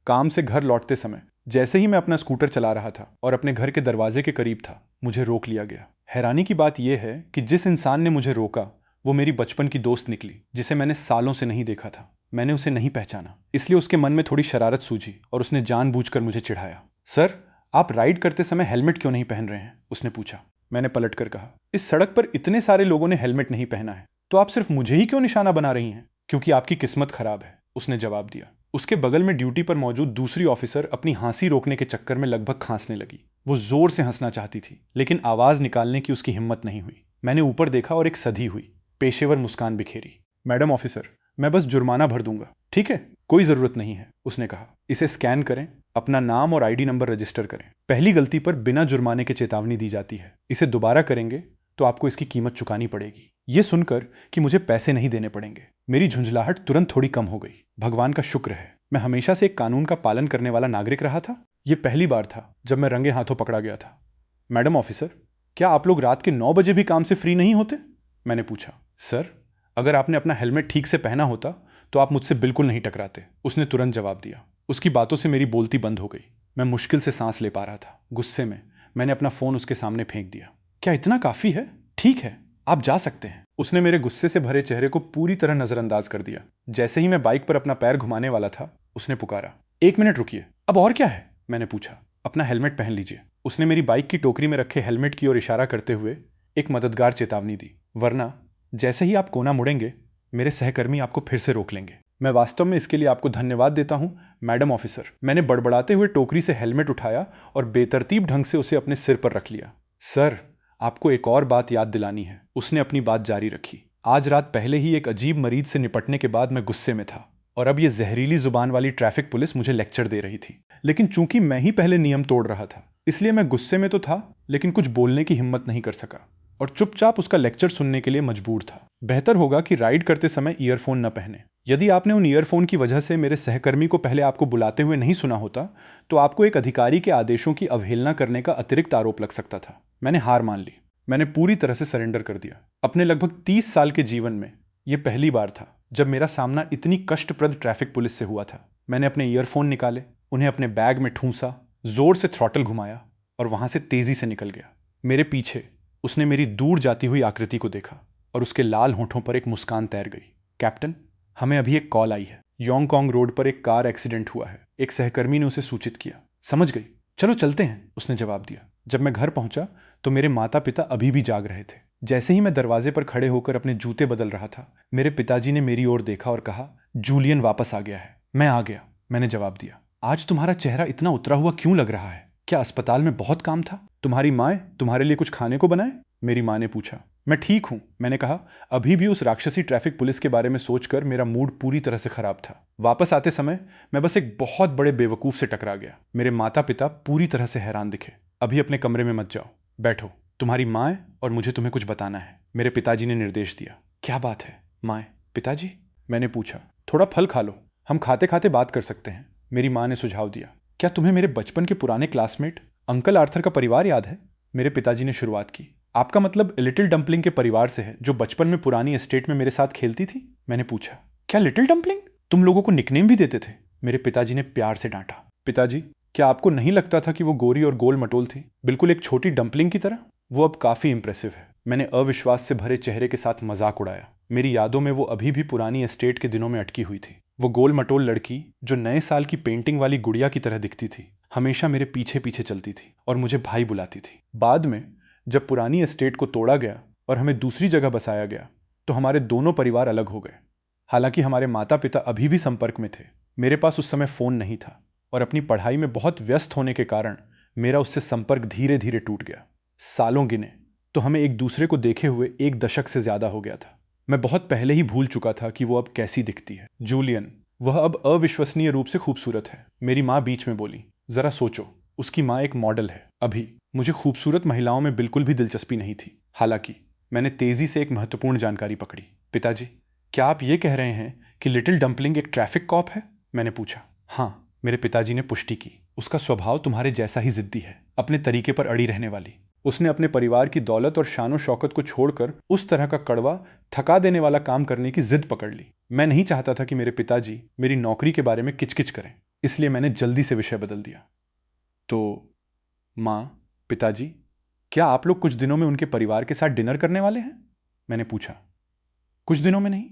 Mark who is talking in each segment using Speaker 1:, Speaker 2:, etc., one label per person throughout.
Speaker 1: काम से घर लौटते समय जैसे ही मैं अपना स्कूटर चला रहा था और अपने घर के दरवाजे के करीब था, मुझे रोक लिया गया। हैरानी की बात यह है कि जिस इंसान ने मुझे रोका वो मेरी बचपन की दोस्त निकली, जिसे मैंने सालों से नहीं देखा था। मैंने उसे नहीं पहचाना, इसलिए उसके मन में थोड़ी शरारत सूझी और उसने जानबूझकर मुझे चिढ़ाया। सर, आप राइड करते समय हेलमेट क्यों नहीं पहन रहे हैं? उसने पूछा। मैंने पलटकर कहा, इस सड़क पर इतने सारे लोगों ने हेलमेट नहीं पहना है, तो आप सिर्फ मुझे ही क्यों निशाना बना रही हैं? क्योंकि आपकी किस्मत खराब है, उसने जवाब दिया। उसके बगल में ड्यूटी पर मौजूद दूसरी ऑफिसर अपनी हंसी रोकने के चक्कर में लगभग खांसने लगी। वो जोर से हंसना चाहती थी, लेकिन आवाज निकालने की उसकी हिम्मत नहीं हुई। मैंने ऊपर देखा और एक सधी हुई, पेशेवर मुस्कान बिखेरी। मैडम ऑफिसर, मैं बस जुर्माना भर दूंगा, ठीक है? कोई जरूरत नहीं है, उसने कहा। इसे स्कैन करें, अपना नाम और आईडी नंबर रजिस्टर करें। पहली गलती पर बिना जुर्माने के चेतावनी दी जाती है। इसे दोबारा करेंगे तो आपको इसकी कीमत चुकानी पड़ेगी। ये सुनकर कि मुझे पैसे नहीं देने पड़ेंगे, मेरी झुंझलाहट तुरंत थोड़ी कम हो गई। भगवान का शुक्र है, मैं हमेशा से एक कानून का पालन करने वाला नागरिक रहा था। यह पहली बार था जब मैं रंगे हाथों पकड़ा गया था। मैडम ऑफिसर, क्या आप लोग रात के 9 बजे भी काम से फ्री नहीं होते? मैंने पूछा। सर, अगर आपने अपना हेलमेट ठीक से पहना होता तो आप मुझसे बिल्कुल नहीं टकराते, उसने तुरंत जवाब दिया। उसकी बातों से मेरी बोलती बंद हो गई। मैं मुश्किल से सांस ले पा रहा था। गुस्से में मैंने अपना फोन उसके सामने फेंक दिया। क्या इतना काफी है? ठीक है, आप जा सकते हैं। उसने मेरे गुस्से से भरे चेहरे को पूरी तरह नजरअंदाज कर दिया। जैसे ही मैं बाइक पर अपना पैर घुमाने वाला था, उसने पुकारा, 1 मिनट रुकिए। अब और क्या है? मैंने पूछा। अपना हेलमेट पहन लीजिए। उसने मेरी बाइक की टोकरी में रखे हेलमेट की ओर इशारा करते हुए एक मददगार चेतावनी दी, वरना जैसे ही आप कोना मुड़ेंगे, मेरे सहकर्मी आपको फिर से रोक लेंगे। मैं वास्तव में इसके लिए आपको धन्यवाद देता हूं, मैडम ऑफिसर। मैंने बड़बड़ाते हुए टोकरी से हेलमेट उठाया और बेतरतीब ढंग से उसे अपने सिर पर रख लिया। सर, आपको एक और बात याद दिलानी है, उसने अपनी बात जारी रखी। आज रात पहले ही एक अजीब मरीज से निपटने के बाद मैं गुस्से में था, और अब ये जहरीली जुबान वाली ट्रैफिक पुलिस मुझे लेक्चर दे रही थी। लेकिन चूंकि मैं ही पहले नियम तोड़ रहा था, इसलिए मैं गुस्से में तो था, लेकिन कुछ बोलने की हिम्मत नहीं कर सका और चुपचाप उसका लेक्चर सुनने के लिए मजबूर था। बेहतर होगा कि राइड करते समय ईयरफोन न पहने। यदि आपने उन ईयरफोन की वजह से मेरे सहकर्मी को पहले आपको बुलाते हुए नहीं सुना होता, तो आपको एक अधिकारी के आदेशों की अवहेलना करने का अतिरिक्त आरोप लग सकता था। मैंने हार मान ली। मैंने पूरी तरह से सरेंडर कर दिया। अपने लगभग 30 साल के जीवन में यह पहली बार था जब मेरा सामना इतनी कष्टप्रद ट्रैफिक पुलिस से हुआ था। मैंने अपने ईयरफोन निकाले, उन्हें अपने बैग में ठूंसा, जोर से थ्रॉटल घुमाया और वहां से तेजी से निकल गया। मेरे पीछे उसने मेरी दूर जाती हुई आकृति को देखा और उसके लाल होठों पर एक मुस्कान तैर गई। कैप्टन, हमें अभी एक कॉल आई है। योंगकोंग रोड पर एक कार एक्सीडेंट हुआ है। एक सहकर्मी ने उसे सूचित किया। समझ गई, चलो चलते हैं, उसने जवाब दिया। जब मैं घर पहुंचा तो मेरे माता पिता अभी भी जाग रहे थे। जैसे ही मैं दरवाजे पर खड़े होकर अपने जूते बदल रहा था, मेरे पिताजी ने मेरी ओर देखा और कहा, जूलियन वापस आ गया है। मैं आ गया, मैंने जवाब दिया। आज तुम्हारा चेहरा इतना उतरा हुआ क्यों लग रहा है? क्या अस्पताल में बहुत काम था? तुम्हारी माँ तुम्हारे लिए कुछ खाने को बनाए? मेरी माँ ने पूछा। मैं ठीक हूं, मैंने कहा। अभी भी उस राक्षसी ट्रैफिक पुलिस के बारे में सोचकर मेरा मूड पूरी तरह से खराब था। वापस आते समय मैं बस एक बहुत बड़े बेवकूफ से टकरा गया। मेरे माता पिता पूरी तरह से हैरान दिखे। अभी अपने कमरे में मत जाओ, बैठो, तुम्हारी माँ और मुझे तुम्हें कुछ बताना है, मेरे पिताजी ने निर्देश दिया। क्या बात है माँ? पिताजी, मैंने पूछा। थोड़ा फल खा लो, हम खाते खाते बात कर सकते हैं, मेरी माँ ने सुझाव दिया। क्या तुम्हें मेरे बचपन के पुराने क्लासमेट अंकल आर्थर का परिवार याद है? मेरे पिताजी ने शुरुआत की। आपका मतलब लिटिल डम्पलिंग के परिवार से है, जो बचपन में पुरानी एस्टेट में मेरे साथ खेलती थी? मैंने पूछा। क्या लिटिल डम्पलिंग? तुम लोगों को निकनेम भी देते थे? मेरे पिताजी ने प्यार से डांटा। पिताजी, क्या आपको नहीं लगता था कि वो गोरी और गोल मटोल थी, बिल्कुल एक छोटी डम्पलिंग की तरह? वो अब काफी इंप्रेसिव है। मैंने अविश्वास से भरे चेहरे के साथ मजाक उड़ाया। मेरी यादों में वो अभी भी पुरानी एस्टेट के दिनों में अटकी हुई थी। वो गोल मटोल लड़की जो नए साल की पेंटिंग वाली गुड़िया की तरह दिखती थी, हमेशा मेरे पीछे पीछे चलती थी और मुझे भाई बुलाती थी। बाद में जब पुरानी एस्टेट को तोड़ा गया और हमें दूसरी जगह बसाया गया, तो हमारे दोनों परिवार अलग हो गए। हालांकि हमारे माता पिता अभी भी संपर्क में थे। मेरे पास उस समय फोन नहीं था और अपनी पढ़ाई में बहुत व्यस्त होने के कारण मेरा उससे संपर्क धीरे धीरे टूट गया। सालों गिने तो हमें एक दूसरे को देखे हुए 1 दशक से ज्यादा हो गया था। मैं बहुत पहले ही भूल चुका था कि वो अब कैसी दिखती है। जूलियन, वह अब अविश्वसनीय रूप से खूबसूरत है, मेरी माँ बीच में बोली। जरा सोचो, उसकी माँ एक मॉडल है। अभी मुझे खूबसूरत महिलाओं में बिल्कुल भी दिलचस्पी नहीं थी। हालांकि मैंने तेजी से एक महत्वपूर्ण जानकारी पकड़ी। पिताजी, क्या आप ये कह रहे हैं कि लिटिल डम्पलिंग एक ट्रैफिक कॉप है? मैंने पूछा। हाँ, मेरे पिताजी ने पुष्टि की। उसका स्वभाव तुम्हारे जैसा ही जिद्दी है, अपने तरीके पर अड़ी रहने वाली। उसने अपने परिवार की दौलत और शानो शौकत को छोड़कर उस तरह का कड़वा, थका देने वाला काम करने की जिद पकड़ ली। मैं नहीं चाहता था कि मेरे पिताजी मेरी नौकरी के बारे में किचकिच करें, इसलिए मैंने जल्दी से विषय बदल दिया। तो माँ, पिताजी, क्या आप लोग कुछ दिनों में उनके परिवार के साथ डिनर करने वाले हैं? मैंने पूछा। कुछ दिनों में नहीं?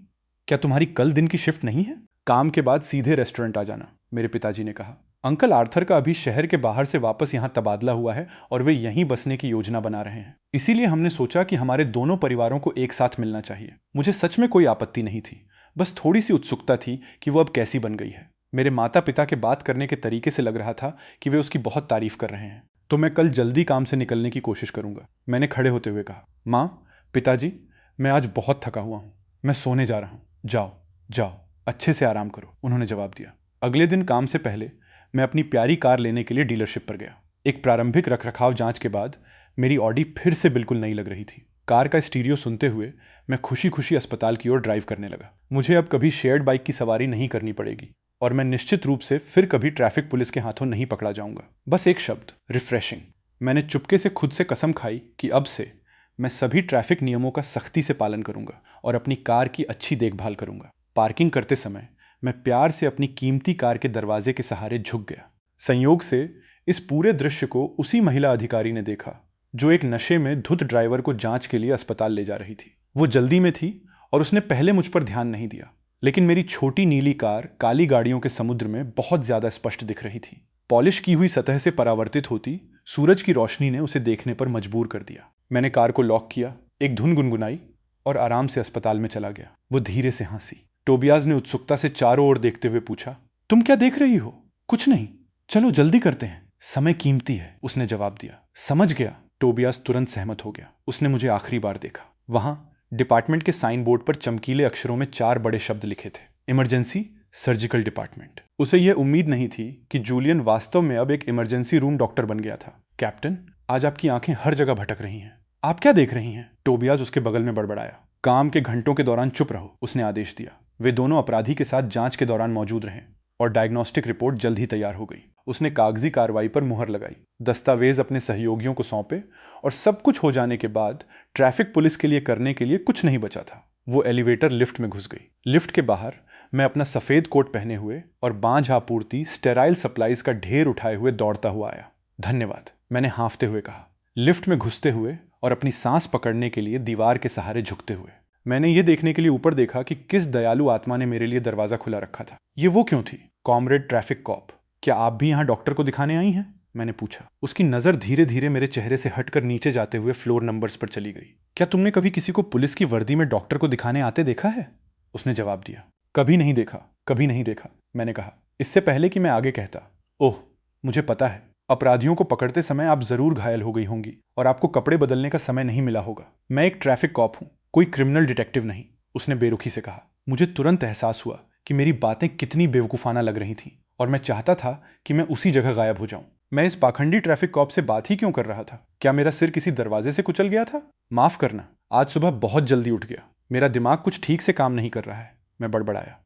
Speaker 1: क्या तुम्हारी कल दिन की शिफ्ट नहीं है? काम के बाद सीधे रेस्टोरेंट आ जाना, मेरे पिताजी ने कहा। अंकल आर्थर का अभी शहर के बाहर से वापस यहाँ तबादला हुआ है और वे यहीं बसने की योजना बना रहे हैं। इसीलिए हमने सोचा कि हमारे दोनों परिवारों को एक साथ मिलना चाहिए। मुझे सच में कोई आपत्ति नहीं थी, बस थोड़ी सी उत्सुकता थी कि वो अब कैसी बन गई है। मेरे माता पिता के बात करने के तरीके से लग रहा था कि वे उसकी बहुत तारीफ कर रहे हैं। तो मैं कल जल्दी काम से निकलने की कोशिश करूंगा, मैंने खड़े होते हुए कहा। माँ, पिताजी, मैं आज बहुत थका हुआ हूँ, मैं सोने जा रहा हूँ। जाओ जाओ, अच्छे से आराम करो, उन्होंने जवाब दिया। अगले दिन काम से पहले मैं अपनी प्यारी कार लेने के लिए डीलरशिप पर गया। एक प्रारंभिक रखरखाव जांच के बाद मेरी ऑडी फिर से बिल्कुल नई लग रही थी। कार का स्टीरियो सुनते हुए मैं खुशी खुशी अस्पताल की ओर ड्राइव करने लगा। मुझे अब कभी शेयर्ड बाइक की सवारी नहीं करनी पड़ेगी और मैं निश्चित रूप से फिर कभी ट्रैफिक पुलिस के हाथों नहीं पकड़ा जाऊंगा। बस एक शब्द, रिफ्रेशिंग। मैंने चुपके से खुद से कसम खाई कि अब से मैं सभी ट्रैफिक नियमों का सख्ती से पालन करूंगा और अपनी कार की अच्छी देखभाल करूंगा। पार्किंग करते समय मैं प्यार से अपनी कीमती कार के दरवाजे के सहारे झुक गया। संयोग से इस पूरे दृश्य को उसी महिला अधिकारी ने देखा जो एक नशे में धुत ड्राइवर को जांच के लिए अस्पताल ले जा रही थी। वो जल्दी में थी और उसने पहले मुझ पर ध्यान नहीं दिया, लेकिन मेरी छोटी नीली कार काली गाड़ियों के समुद्र में बहुत ज्यादा स्पष्ट दिख रही थी। पॉलिश की हुई सतह से परावर्तित होती सूरज की रोशनी ने उसे देखने पर मजबूर कर दिया। मैंने कार को लॉक किया, एक धुन गुनगुनाई और आराम से अस्पताल में चला गया। वो धीरे से हंसी। टोबियास ने उत्सुकता से चारों ओर देखते हुए पूछा, तुम क्या देख रही हो? कुछ नहीं, चलो जल्दी करते हैं, समय कीमती है, उसने जवाब दिया। समझ गया। टोबियास तुरंत सहमत हो गया। उसने मुझे आखिरी बार देखा। वहां डिपार्टमेंट के साइन बोर्ड पर चमकीले अक्षरों में 4 बड़े शब्द लिखे थे, इमरजेंसी सर्जिकल डिपार्टमेंट। उसे यह उम्मीद नहीं थी कि जूलियन वास्तव में अब एक इमरजेंसी रूम डॉक्टर बन गया था। कैप्टन, आज आपकी आंखें हर जगह भटक रही हैं। आप क्या देख रही हैं? टोबियास उसके बगल में बड़बड़ाया। काम के घंटों के दौरान चुप रहो, उसने आदेश दिया। वे दोनों अपराधी के साथ जांच के दौरान मौजूद रहे और डायग्नोस्टिक रिपोर्ट जल्द ही तैयार हो गई। उसने कागजी कार्रवाई पर मुहर लगाई, दस्तावेज अपने सहयोगियों को सौंपे और सब कुछ हो जाने के बाद ट्रैफिक पुलिस के लिए करने के लिए कुछ नहीं बचा था। वो एलिवेटर लिफ्ट में घुस गई। लिफ्ट के बाहर मैं अपना सफेद कोट पहने हुए और बांझ आपूर्ति स्टेराइल सप्लाईज का ढेर उठाए हुए दौड़ता हुआ आया। धन्यवाद, मैंने हाँफते हुए कहा, लिफ्ट में घुसते हुए और अपनी सांस पकड़ने के लिए दीवार के सहारे झुकते हुए। मैंने ये देखने के लिए ऊपर देखा कि किस दयालु आत्मा ने मेरे लिए दरवाजा खुला रखा था। ये वो क्यों थी? कॉमरेड ट्रैफिक कॉप, क्या आप भी यहाँ डॉक्टर को दिखाने आई हैं? मैंने पूछा। उसकी नजर धीरे धीरे मेरे चेहरे से हटकर नीचे जाते हुए फ्लोर नंबर्स पर चली गई। क्या तुमने कभी किसी को पुलिस की वर्दी में डॉक्टर को दिखाने आते देखा है? उसने जवाब दिया। कभी नहीं देखा, कभी नहीं देखा, मैंने कहा। इससे पहले कि मैं आगे कहता, ओह, मुझे पता है, अपराधियों को पकड़ते समय आप जरूर घायल हो गई होंगी और आपको कपड़े बदलने का समय नहीं मिला होगा। मैं एक ट्रैफिक कॉप हूं, कोई क्रिमिनल डिटेक्टिव नहीं, उसने बेरुखी से कहा। मुझे तुरंत एहसास हुआ कि मेरी बातें कितनी बेवकूफाना लग रही थीं और मैं चाहता था कि मैं उसी जगह गायब हो जाऊं। मैं इस पाखंडी ट्रैफिक कॉप से बात ही क्यों कर रहा था? क्या मेरा सिर किसी दरवाजे से कुचल गया था? माफ करना, आज सुबह बहुत जल्दी उठ गया, मेरा दिमाग कुछ ठीक से काम नहीं कर रहा है, मैं बड़बड़ाया।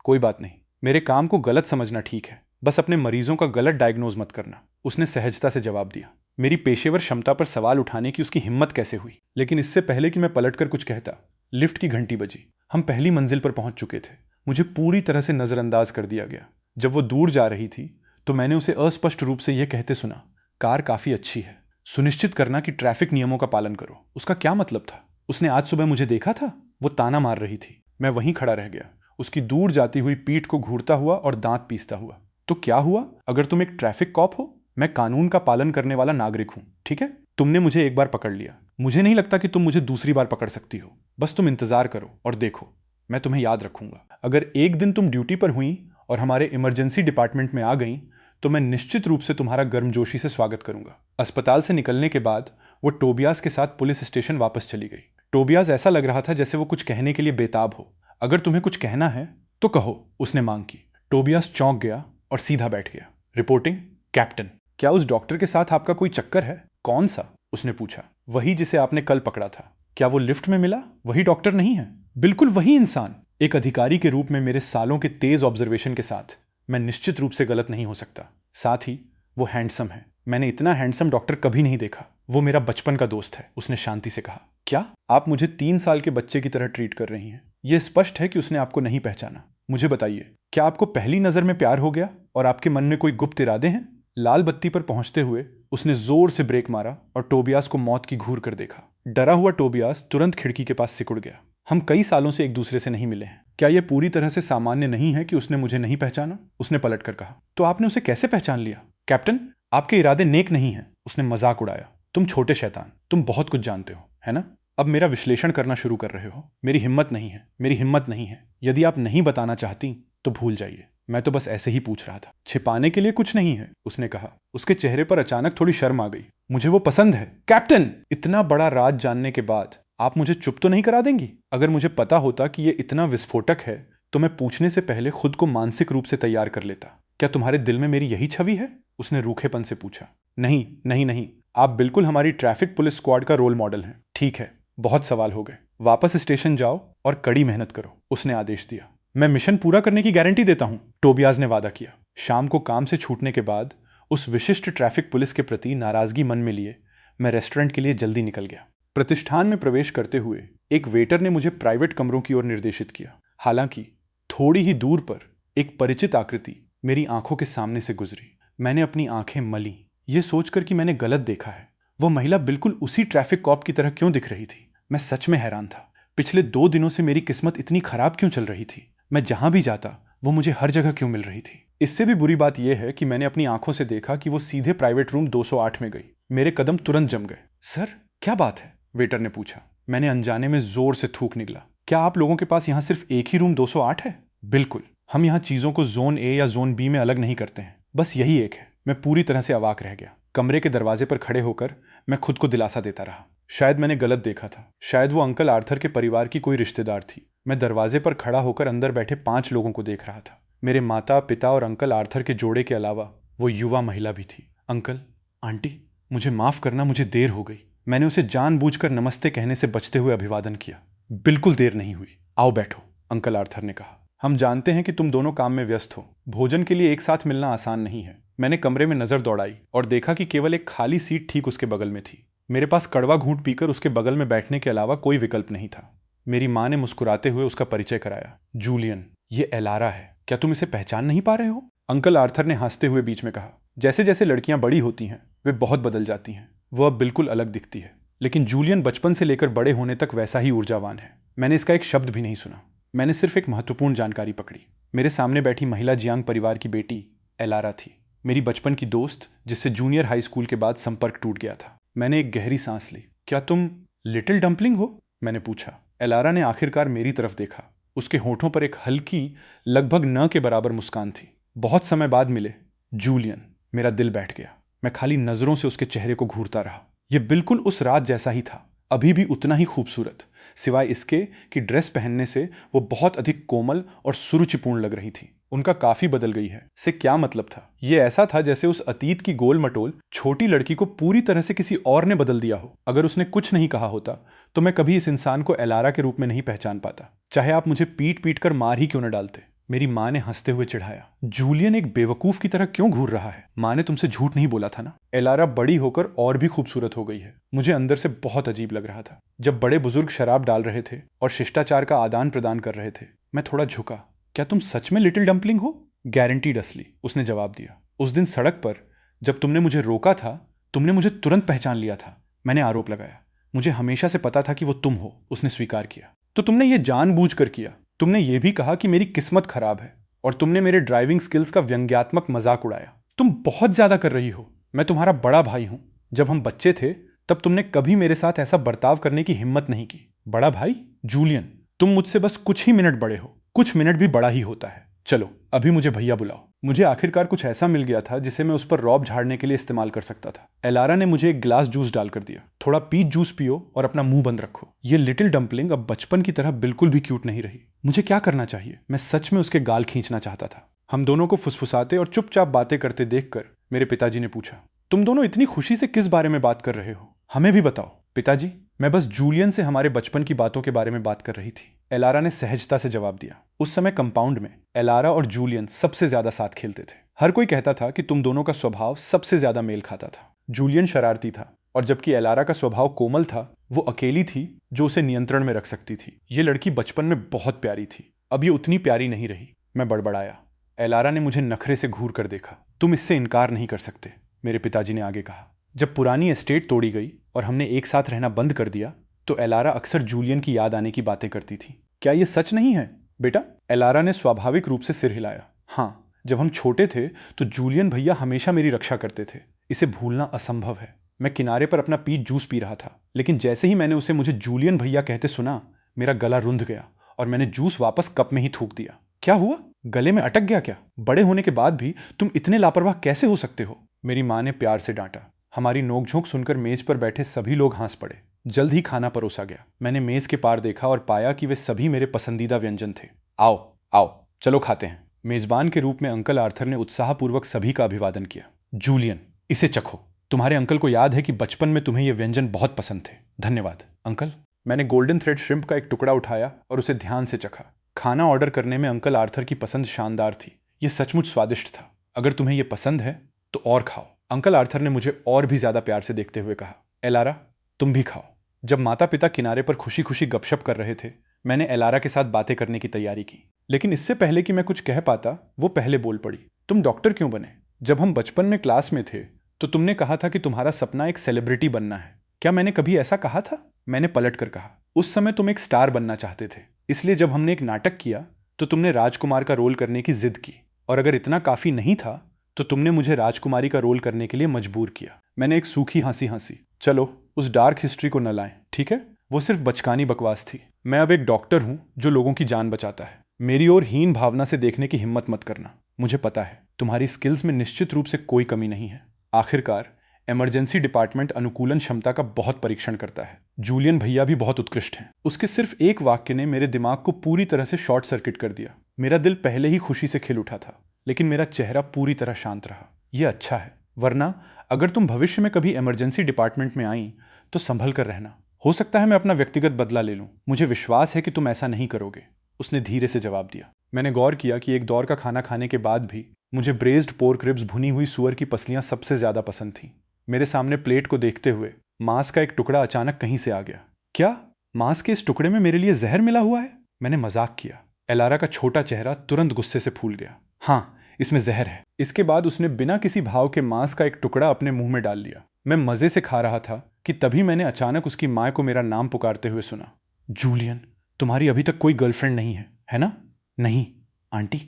Speaker 1: कोई बात नहीं, मेरे काम को गलत समझना ठीक है, बस अपने मरीजों का गलत डायग्नोज मत करना, उसने सहजता से जवाब दिया। मेरी पेशेवर क्षमता पर सवाल उठाने की उसकी हिम्मत कैसे हुई? लेकिन इससे पहले कि मैं पलटकर कुछ कहता, लिफ्ट की घंटी बजी। हम पहली मंजिल पर पहुंच चुके थे। मुझे पूरी तरह से नजरअंदाज कर दिया गया। जब वो दूर जा रही थी तो मैंने उसे अस्पष्ट रूप से यह कहते सुना, कार काफी अच्छी है, सुनिश्चित करना कि ट्रैफिक नियमों का पालन करो। उसका क्या मतलब था? उसने आज सुबह मुझे देखा था? वो ताना मार रही थी। मैं वहीं खड़ा रह गया, उसकी दूर जाती हुई पीठ को घूरता हुआ और दांत पीसता हुआ। तो क्या हुआ अगर तुम एक ट्रैफिक कॉप हो? मैं कानून का पालन करने वाला नागरिक हूं, ठीक है? तुमने मुझे एक बार पकड़ लिया, मुझे नहीं लगता कि तुम मुझे दूसरी बार पकड़ सकती हो। बस तुम इंतजार करो और देखो, मैं तुम्हें याद रखूंगा। अगर एक दिन तुम ड्यूटी पर हुई और हमारे इमरजेंसी डिपार्टमेंट में आ गई तो मैं निश्चित रूप से तुम्हारा गर्मजोशी से स्वागत करूंगा। अस्पताल से निकलने के बाद वो टोबियास के साथ पुलिस स्टेशन वापस चली गई। टोबियास ऐसा लग रहा था जैसे वो कुछ कहने के लिए बेताब हो। अगर तुम्हें कुछ कहना है तो कहो, उसने मांग की। टोबियास चौंक गया और सीधा बैठ गया। Reporting, captain. क्या उस डॉक्टर के साथ आपका कोई चक्कर है? कौन सा? उसने पूछा। वही जिसे आपने कल पकड़ा था। क्या वो लिफ्ट में मिला वही डॉक्टर नहीं है? बिल्कुल वही इंसान। एक अधिकारी के रूप में मेरे सालों के तेज ऑब्जर्वेशन के साथ मैं निश्चित रूप से गलत नहीं हो सकता। साथ ही वो हैंडसम है। मैंने इतना हैंडसम डॉक्टर कभी नहीं देखा। वो मेरा बचपन का दोस्त है, उसने शांति से कहा। क्या आप मुझे 3 साल के बच्चे की तरह ट्रीट कर रही हैं? यह स्पष्ट है कि उसने आपको नहीं पहचाना। मुझे बताइए, क्या आपको पहली नजर में प्यार हो गया और आपके मन में कोई गुप्त इरादे हैं? लाल बत्ती पर पहुंचते हुए उसने जोर से ब्रेक मारा और टोबियास को मौत की घूर कर देखा। डरा हुआ टोबियास तुरंत खिड़की के पास सिकुड़ गया। हम कई सालों से एक दूसरे से नहीं मिले हैं। क्या यह पूरी तरह से सामान्य नहीं है कि उसने मुझे नहीं पहचाना? उसने पलट कर कहा। तो आपने उसे कैसे पहचान लिया? कैप्टन, आपके इरादे नेक नहीं हैं। उसने मजाक उड़ाया। तुम छोटे शैतान, तुम बहुत कुछ जानते हो, है ना? अब मेरा विश्लेषण करना शुरू कर रहे हो। मेरी हिम्मत नहीं है, मेरी हिम्मत नहीं है। यदि आप नहीं बताना चाहती तो भूल जाइए। मैं तो बस ऐसे ही पूछ रहा था। छिपाने के लिए कुछ नहीं है, उसने कहा। उसके चेहरे पर अचानक थोड़ी शर्म आ गई। मुझे वो पसंद है। कैप्टन, इतना बड़ा राज जानने के बाद आप मुझे चुप तो नहीं करा देंगी? अगर मुझे पता होता कि ये इतना विस्फोटक है तो मैं पूछने से पहले खुद को मानसिक रूप से तैयार कर लेता। क्या तुम्हारे दिल में मेरी यही छवि है? उसने रूखेपन से पूछा। नहीं नहीं नहीं, आप बिल्कुल हमारी ट्रैफिक पुलिस स्क्वाड का रोल मॉडल हैं। ठीक है, बहुत सवाल हो गए। वापस स्टेशन जाओ और कड़ी मेहनत करो, उसने आदेश दिया। मैं मिशन पूरा करने की गारंटी देता हूं, टोबियास ने वादा किया। शाम को काम से छूटने के बाद उस विशिष्ट ट्रैफिक पुलिस के प्रति नाराजगी मन में लिए मैं रेस्टोरेंट के लिए जल्दी निकल गया। प्रतिष्ठान में प्रवेश करते हुए एक वेटर ने मुझे प्राइवेट कमरों की ओर निर्देशित किया। हालांकि थोड़ी ही दूर पर एक परिचित आकृति मेरी आंखों के सामने से गुजरी। मैंने अपनी आंखें मली, ये सोचकर कि मैंने गलत देखा है। वो महिला बिल्कुल उसी ट्रैफिक कॉप की तरह क्यों दिख रही थी? मैं सच में हैरान था। पिछले 2 दिनों से मेरी किस्मत इतनी खराब क्यों चल रही थी? मैं जहां भी जाता वो मुझे हर जगह क्यों मिल रही थी? इससे भी बुरी बात यह है कि मैंने अपनी आंखों से देखा कि वो सीधे प्राइवेट रूम 208 में गई। मेरे कदम तुरंत जम गए। सर, क्या बात है? वेटर ने पूछा। मैंने अनजाने में जोर से थूक निकला। क्या आप लोगों के पास यहाँ सिर्फ एक ही रूम 208 है? बिल्कुल, हम यहाँ चीजों को जोन ए या जोन बी में अलग नहीं करते हैं, बस यही एक है। मैं पूरी तरह से अवाक रह गया। कमरे के दरवाजे पर खड़े होकर मैं खुद को दिलासा देता रहा। शायद मैंने गलत देखा था। शायद वो अंकल आर्थर के परिवार की कोई रिश्तेदार थी। मैं दरवाजे पर खड़ा होकर अंदर बैठे 5 लोगों को देख रहा था। मेरे माता पिता और अंकल आर्थर के जोड़े के अलावा वो युवा महिला भी थी। अंकल, आंटी, मुझे माफ करना, मुझे देर हो गई। मैंने उसे जानबूझकर नमस्ते कहने से बचते हुए अभिवादन किया। बिल्कुल देर नहीं हुई, आओ बैठो, अंकल आर्थर ने कहा। हम जानते हैं कि तुम दोनों काम में व्यस्त हो। भोजन के लिए एक साथ मिलना आसान नहीं है। मैंने कमरे में नजर दौड़ाई और देखा कि केवल एक खाली सीट ठीक उसके बगल में थी। मेरे पास कड़वा घूंट पीकर उसके बगल में बैठने के अलावा कोई विकल्प नहीं था। मेरी माँ ने मुस्कुराते हुए उसका परिचय कराया। जूलियन, ये एलारा है। क्या तुम इसे पहचान नहीं पा रहे हो? अंकल आर्थर ने हंसते हुए बीच में कहा। जैसे जैसे लड़कियां बड़ी होती हैं वे बहुत बदल जाती हैं। वह अब बिल्कुल अलग दिखती है, लेकिन जूलियन बचपन से लेकर बड़े होने तक वैसा ही ऊर्जावान है। मैंने इसका एक शब्द भी नहीं सुना। मैंने सिर्फ एक महत्वपूर्ण जानकारी पकड़ी। मेरे सामने बैठी महिला जियांग परिवार की बेटी एलारा थी, मेरी बचपन की दोस्त, जिससे जूनियर हाई स्कूल के बाद संपर्क टूट गया था। मैंने एक गहरी सांस ली। क्या तुम लिटिल डम्पलिंग हो? मैंने पूछा। एलारा ने आखिरकार मेरी तरफ देखा। उसके होठों पर एक हल्की, लगभग न के बराबर मुस्कान थी। बहुत समय बाद मिले, जूलियन। मेरा दिल बैठ गया। मैं खाली नजरों से उसके चेहरे को घूरता रहा। यह बिल्कुल उस रात जैसा ही था, अभी भी उतना ही खूबसूरत, सिवाय इसके कि ड्रेस पहनने से वो बहुत अधिक कोमल और सुरुचिपूर्ण लग रही थी। उनका काफी बदल गई है से क्या मतलब था? ये ऐसा था जैसे उस अतीत की गोल मटोल छोटी लड़की को पूरी तरह से किसी और ने बदल दिया हो। अगर उसने कुछ नहीं कहा होता तो मैं कभी इस इंसान को एलारा के रूप में नहीं पहचान पाता, चाहे आप मुझे पीट पीट कर मार ही क्यों न डालते। मेरी माँ ने हंसते हुए चिढ़ाया। जूलियन एक बेवकूफ की तरह क्यों घूर रहा है? माँ ने तुमसे झूठ नहीं बोला था ना। एलारा बड़ी होकर और भी खूबसूरत हो गई है। मुझे अंदर से बहुत अजीब लग रहा था। जब बड़े बुजुर्ग शराब डाल रहे थे और शिष्टाचार का आदान प्रदान कर रहे थे, मैं थोड़ा झुका। क्या तुम सच में लिटिल डम्पलिंग हो? गारंटीड असली, उसने जवाब दिया। उस दिन सड़क पर जब तुमने मुझे रोका था, तुमने मुझे तुरंत पहचान लिया था। मैंने आरोप लगाया। मुझे हमेशा से पता था कि वो तुम हो, उसने स्वीकार किया। तो तुमने ये जानबूझ कर किया। तुमने ये भी कहा कि मेरी किस्मत खराब है, और तुमने मेरे ड्राइविंग स्किल्स का व्यंग्यात्मक मजाक उड़ाया। तुम बहुत ज्यादा कर रही हो। मैं तुम्हारा बड़ा भाई हूं। जब हम बच्चे थे तब तुमने कभी मेरे साथ ऐसा बर्ताव करने की हिम्मत नहीं की। बड़ा भाई? जूलियन, तुम मुझसे बस कुछ ही मिनट बड़े हो। कुछ मिनट भी बड़ा ही होता है। चलो अभी मुझे भैया बुलाओ। मुझे आखिरकार कुछ ऐसा मिल गया था जिसे मैं उस पर रौब झाड़ने के लिए इस्तेमाल कर सकता था। एलारा ने मुझे एक गिलास जूस डालकर दिया। थोड़ा पीच जूस पियो और अपना मुंह बंद रखो। ये लिटिल डम्पलिंग अब बचपन की तरह बिल्कुल भी क्यूट नहीं रही। मुझे क्या करना चाहिए? मैं सच में उसके गाल खींचना चाहता था। हम दोनों को फुसफुसाते और चुपचाप बातें करते देखकर मेरे पिताजी ने पूछा, तुम दोनों इतनी खुशी से किस बारे में बात कर रहे हो? हमें भी बताओ। पिताजी, मैं बस जूलियन से हमारे बचपन की बातों के बारे में बात कर रही थी, एलारा ने सहजता से जवाब दिया। उस समय कंपाउंड में एलारा और जूलियन सबसे ज्यादा साथ खेलते थे। हर कोई कहता था कि तुम दोनों का स्वभाव सबसे ज्यादा मेल खाता था। जूलियन शरारती था, और जबकि एलारा का स्वभाव कोमल था, वो अकेली थी जो उसे नियंत्रण में रख सकती थी। ये लड़की बचपन में बहुत प्यारी थी, अब ये उतनी प्यारी नहीं रही। मैं बड़बड़ाया। एलारा ने मुझे नखरे से घूर कर देखा। तुम इससे इनकार नहीं कर सकते, मेरे पिताजी ने आगे कहा। जब पुरानी एस्टेट तोड़ी गई और हमने एक साथ रहना बंद कर दिया तो एलारा अक्सर जूलियन की याद आने की बातें करती थी। क्या ये सच नहीं है बेटा? एलारा ने स्वाभाविक रूप से सिर हिलाया। हाँ, जब हम छोटे थे तो जूलियन भैया हमेशा मेरी रक्षा करते थे। इसे भूलना असंभव है। मैं किनारे पर अपना पीच जूस पी रहा था, लेकिन जैसे ही मैंने उसे मुझे जूलियन भैया कहते सुना, मेरा गला रुंध गया और मैंने जूस वापस कप में ही थूक दिया। क्या हुआ? गले में अटक गया क्या? बड़े होने के बाद भी तुम इतने लापरवाह कैसे हो सकते हो? मेरी माँ ने प्यार से डांटा। हमारी नोकझोंक सुनकर मेज पर बैठे सभी लोग हंस पड़े। जल्द ही खाना परोसा गया। मैंने मेज के पार देखा और पाया कि वे सभी मेरे पसंदीदा व्यंजन थे। आओ आओ, चलो खाते हैं। मेजबान के रूप में अंकल आर्थर ने उत्साहपूर्वक सभी का अभिवादन किया। जूलियन, इसे चखो। तुम्हारे अंकल को याद है कि बचपन में तुम्हें ये व्यंजन बहुत पसंद थे। धन्यवाद अंकल। मैंने गोल्डन थ्रेड श्रिम्प का एक टुकड़ा उठाया और उसे ध्यान से चखा। खाना ऑर्डर करने में अंकल आर्थर की पसंद शानदार थी। ये सचमुच स्वादिष्ट था। अगर तुम्हें यह पसंद है तो और खाओ। अंकल आर्थर ने मुझे और भी ज्यादा प्यार से देखते हुए कहा। एलारा, तुम भी खाओ। जब माता पिता किनारे पर खुशी खुशी गपशप कर रहे थे, मैंने एलारा के साथ बातें करने की तैयारी की। लेकिन इससे पहले कि मैं कुछ कह पाता, वो पहले बोल पड़ी। तुम डॉक्टर क्यों बने? जब हम बचपन में क्लास में थे तो तुमने कहा था कि तुम्हारा सपना एक सेलिब्रिटी बनना है। क्या मैंने कभी ऐसा कहा था? मैंने पलट कर कहा। उस समय तुम एक स्टार बनना चाहते थे, इसलिए जब हमने एक नाटक किया तो तुमने राजकुमार का रोल करने की जिद की, और अगर इतना काफी नहीं था तो तुमने मुझे राजकुमारी का रोल करने के लिए मजबूर किया। मैंने एक सूखी हंसी हंसी। चलो उस डार्क हिस्ट्री को न लाएं, ठीक है? वो सिर्फ बचकानी बकवास थी। मैं अब एक डॉक्टर हूं जो लोगों की जान बचाता है। मेरी ओर हीन भावना से देखने की हिम्मत मत करना। मुझे पता है तुम्हारी स्किल्स में निश्चित रूप से कोई कमी नहीं है। आखिरकार इमरजेंसी डिपार्टमेंट अनुकूलन क्षमता का बहुत परीक्षण करता है। जूलियन भैया भी बहुत उत्कृष्ट हैं। उसके सिर्फ एक वाक्य ने मेरे दिमाग को पूरी तरह से शॉर्ट सर्किट कर दिया। मेरा दिल पहले ही खुशी से खिल उठा था, लेकिन मेरा चेहरा पूरी तरह शांत रहा। यह अच्छा है, वरना अगर तुम भविष्य में कभी इमरजेंसी डिपार्टमेंट में आई तो संभल कर रहना। हो सकता है मैं अपना व्यक्तिगत बदला ले लूं। मुझे विश्वास है कि तुम ऐसा नहीं करोगे, उसने धीरे से जवाब दिया। मैंने गौर किया कि एक दौर का खाना खाने के बाद भी मुझे ब्रेज्ड पोर्क रिब्स, भुनी हुई सुअर की पसलियां सबसे ज्यादा पसंद थीं। मेरे सामने प्लेट को देखते हुए मांस का एक टुकड़ा अचानक कहीं से आ गया। क्या मांस के इस टुकड़े में मेरे लिए जहर मिला हुआ है? मैंने मजाक किया। एलारा का छोटा चेहरा तुरंत गुस्से से फूल गया। हाँ, इसमें जहर है। इसके बाद उसने बिना किसी भाव के मांस का एक टुकड़ा अपने मुंह में डाल लिया। मैं मजे से खा रहा था कि तभी मैंने अचानक उसकी माँ को मेरा नाम पुकारते हुए सुना। जूलियन, तुम्हारी अभी तक कोई गर्लफ्रेंड नहीं है ना? नहीं आंटी,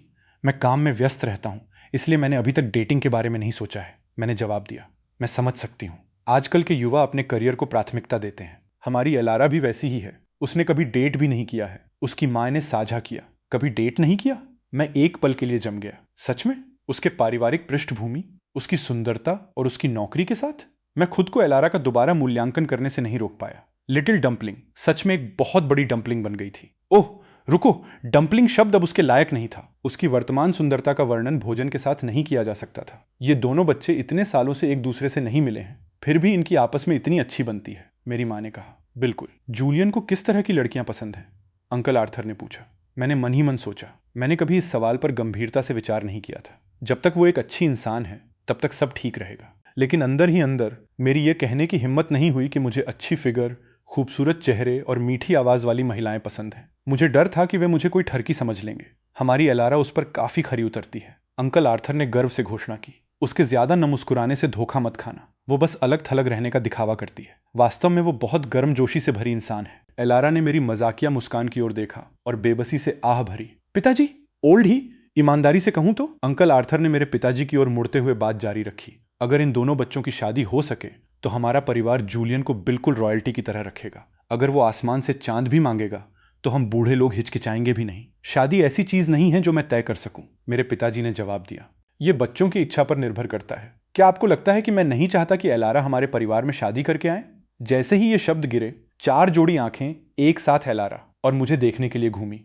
Speaker 1: मैं काम में व्यस्त रहता हूं, इसलिए मैंने अभी तक डेटिंग के बारे में नहीं सोचा है, मैंने जवाब दिया। मैं समझ सकती हूँ, आजकल के युवा अपने करियर को प्राथमिकता देते हैं। हमारी एलारा भी वैसी ही है। उसने कभी डेट भी नहीं किया है। उसकी माँ ने साझा किया। कभी डेट नहीं किया? मैं एक पल के लिए जम गया। सच में? उसके पारिवारिक पृष्ठभूमि, उसकी सुंदरता और उसकी नौकरी के साथ? मैं खुद को एलारा का दोबारा मूल्यांकन करने से नहीं रोक पाया। लिटिल डंपलिंग सच में एक बहुत बड़ी डंपलिंग बन गई थी। ओह रुको, डंपलिंग शब्द अब उसके लायक नहीं था। उसकी वर्तमान सुंदरता का वर्णन भोजन के साथ नहीं किया जा सकता था। ये दोनों बच्चे इतने सालों से एक दूसरे से नहीं मिले हैं, फिर भी इनकी आपस में इतनी अच्छी बनती है, मेरी माँ ने कहा। बिल्कुल। जूलियन को किस तरह की लड़कियां पसंद हैं? अंकल आर्थर ने पूछा। मैंने मन ही मन सोचा। मैंने कभी इस सवाल पर गंभीरता से विचार नहीं किया था। जब तक वो एक अच्छी इंसान है तब तक सब ठीक रहेगा। लेकिन अंदर ही अंदर मेरी ये कहने की हिम्मत नहीं हुई कि मुझे अच्छी फिगर, खूबसूरत चेहरे और मीठी आवाज वाली महिलाएं पसंद हैं। मुझे डर था कि वे मुझे कोई ठरकी समझ लेंगे। हमारी एलारा उस पर काफी खरी उतरती है, अंकल आर्थर ने गर्व से घोषणा की। उसके ज्यादा न मुस्कुराने से धोखा मत खाना। वो बस अलग थलग रहने का दिखावा करती है। वास्तव में वो बहुत गर्मजोशी से भरी इंसान है। एलारा ने मेरी मजाकिया मुस्कान की ओर देखा और बेबसी से आह भरी। पिताजी, ओल्ड ही, ईमानदारी से कहूं तो? अंकल आर्थर ने मेरे पिताजी की ओर मुड़ते हुए बात जारी रखी। अगर इन दोनों बच्चों की शादी हो सके तो हमारा परिवार जूलियन को बिल्कुल रॉयल्टी की तरह रखेगा। अगर वो आसमान से चांद भी मांगेगा तो हम बूढ़े लोग हिचकिचाएंगे भी नहीं। शादी ऐसी चीज नहीं है जो मैं तय कर सकूं, मेरे पिताजी ने जवाब दिया। ये बच्चों की इच्छा पर निर्भर करता है। क्या आपको लगता है कि मैं नहीं चाहता कि एलारा हमारे परिवार में शादी करके आए? जैसे ही ये शब्द गिरे, 4 जोड़ी आंखें एक साथ एलारा और मुझे देखने के लिए घूमी।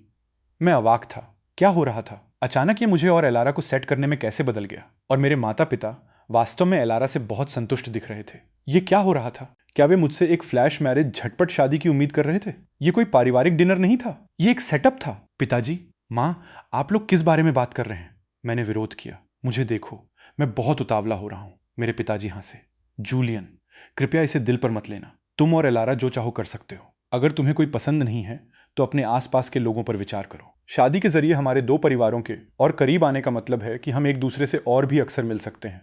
Speaker 1: मैं अवाक था। क्या हो रहा था? अचानक ये मुझे और एलारा को सेट करने में कैसे बदल गया? और मेरे माता पिता वास्तव में एलारा से बहुत संतुष्ट दिख रहे थे। ये क्या हो रहा था? क्या वे मुझसे एक फ्लैश मैरिज, झटपट शादी की उम्मीद कर रहे थे? ये कोई पारिवारिक डिनर नहीं था, ये एक सेटअप था। पिताजी, माँ, आप लोग किस बारे में बात कर रहे हैं? मैंने विरोध किया। मुझे देखो, मैं बहुत उतावला हो रहा हूं। मेरे पिताजी हंसे। जूलियन, कृपया इसे दिल पर मत लेना। तुम और एलारा जो चाहो कर सकते हो। अगर तुम्हें कोई पसंद नहीं है तो अपने आसपास के लोगों पर विचार करो। शादी के जरिए हमारे दो परिवारों के और करीब आने का मतलब है कि हम एक दूसरे से और भी अक्सर मिल सकते हैं।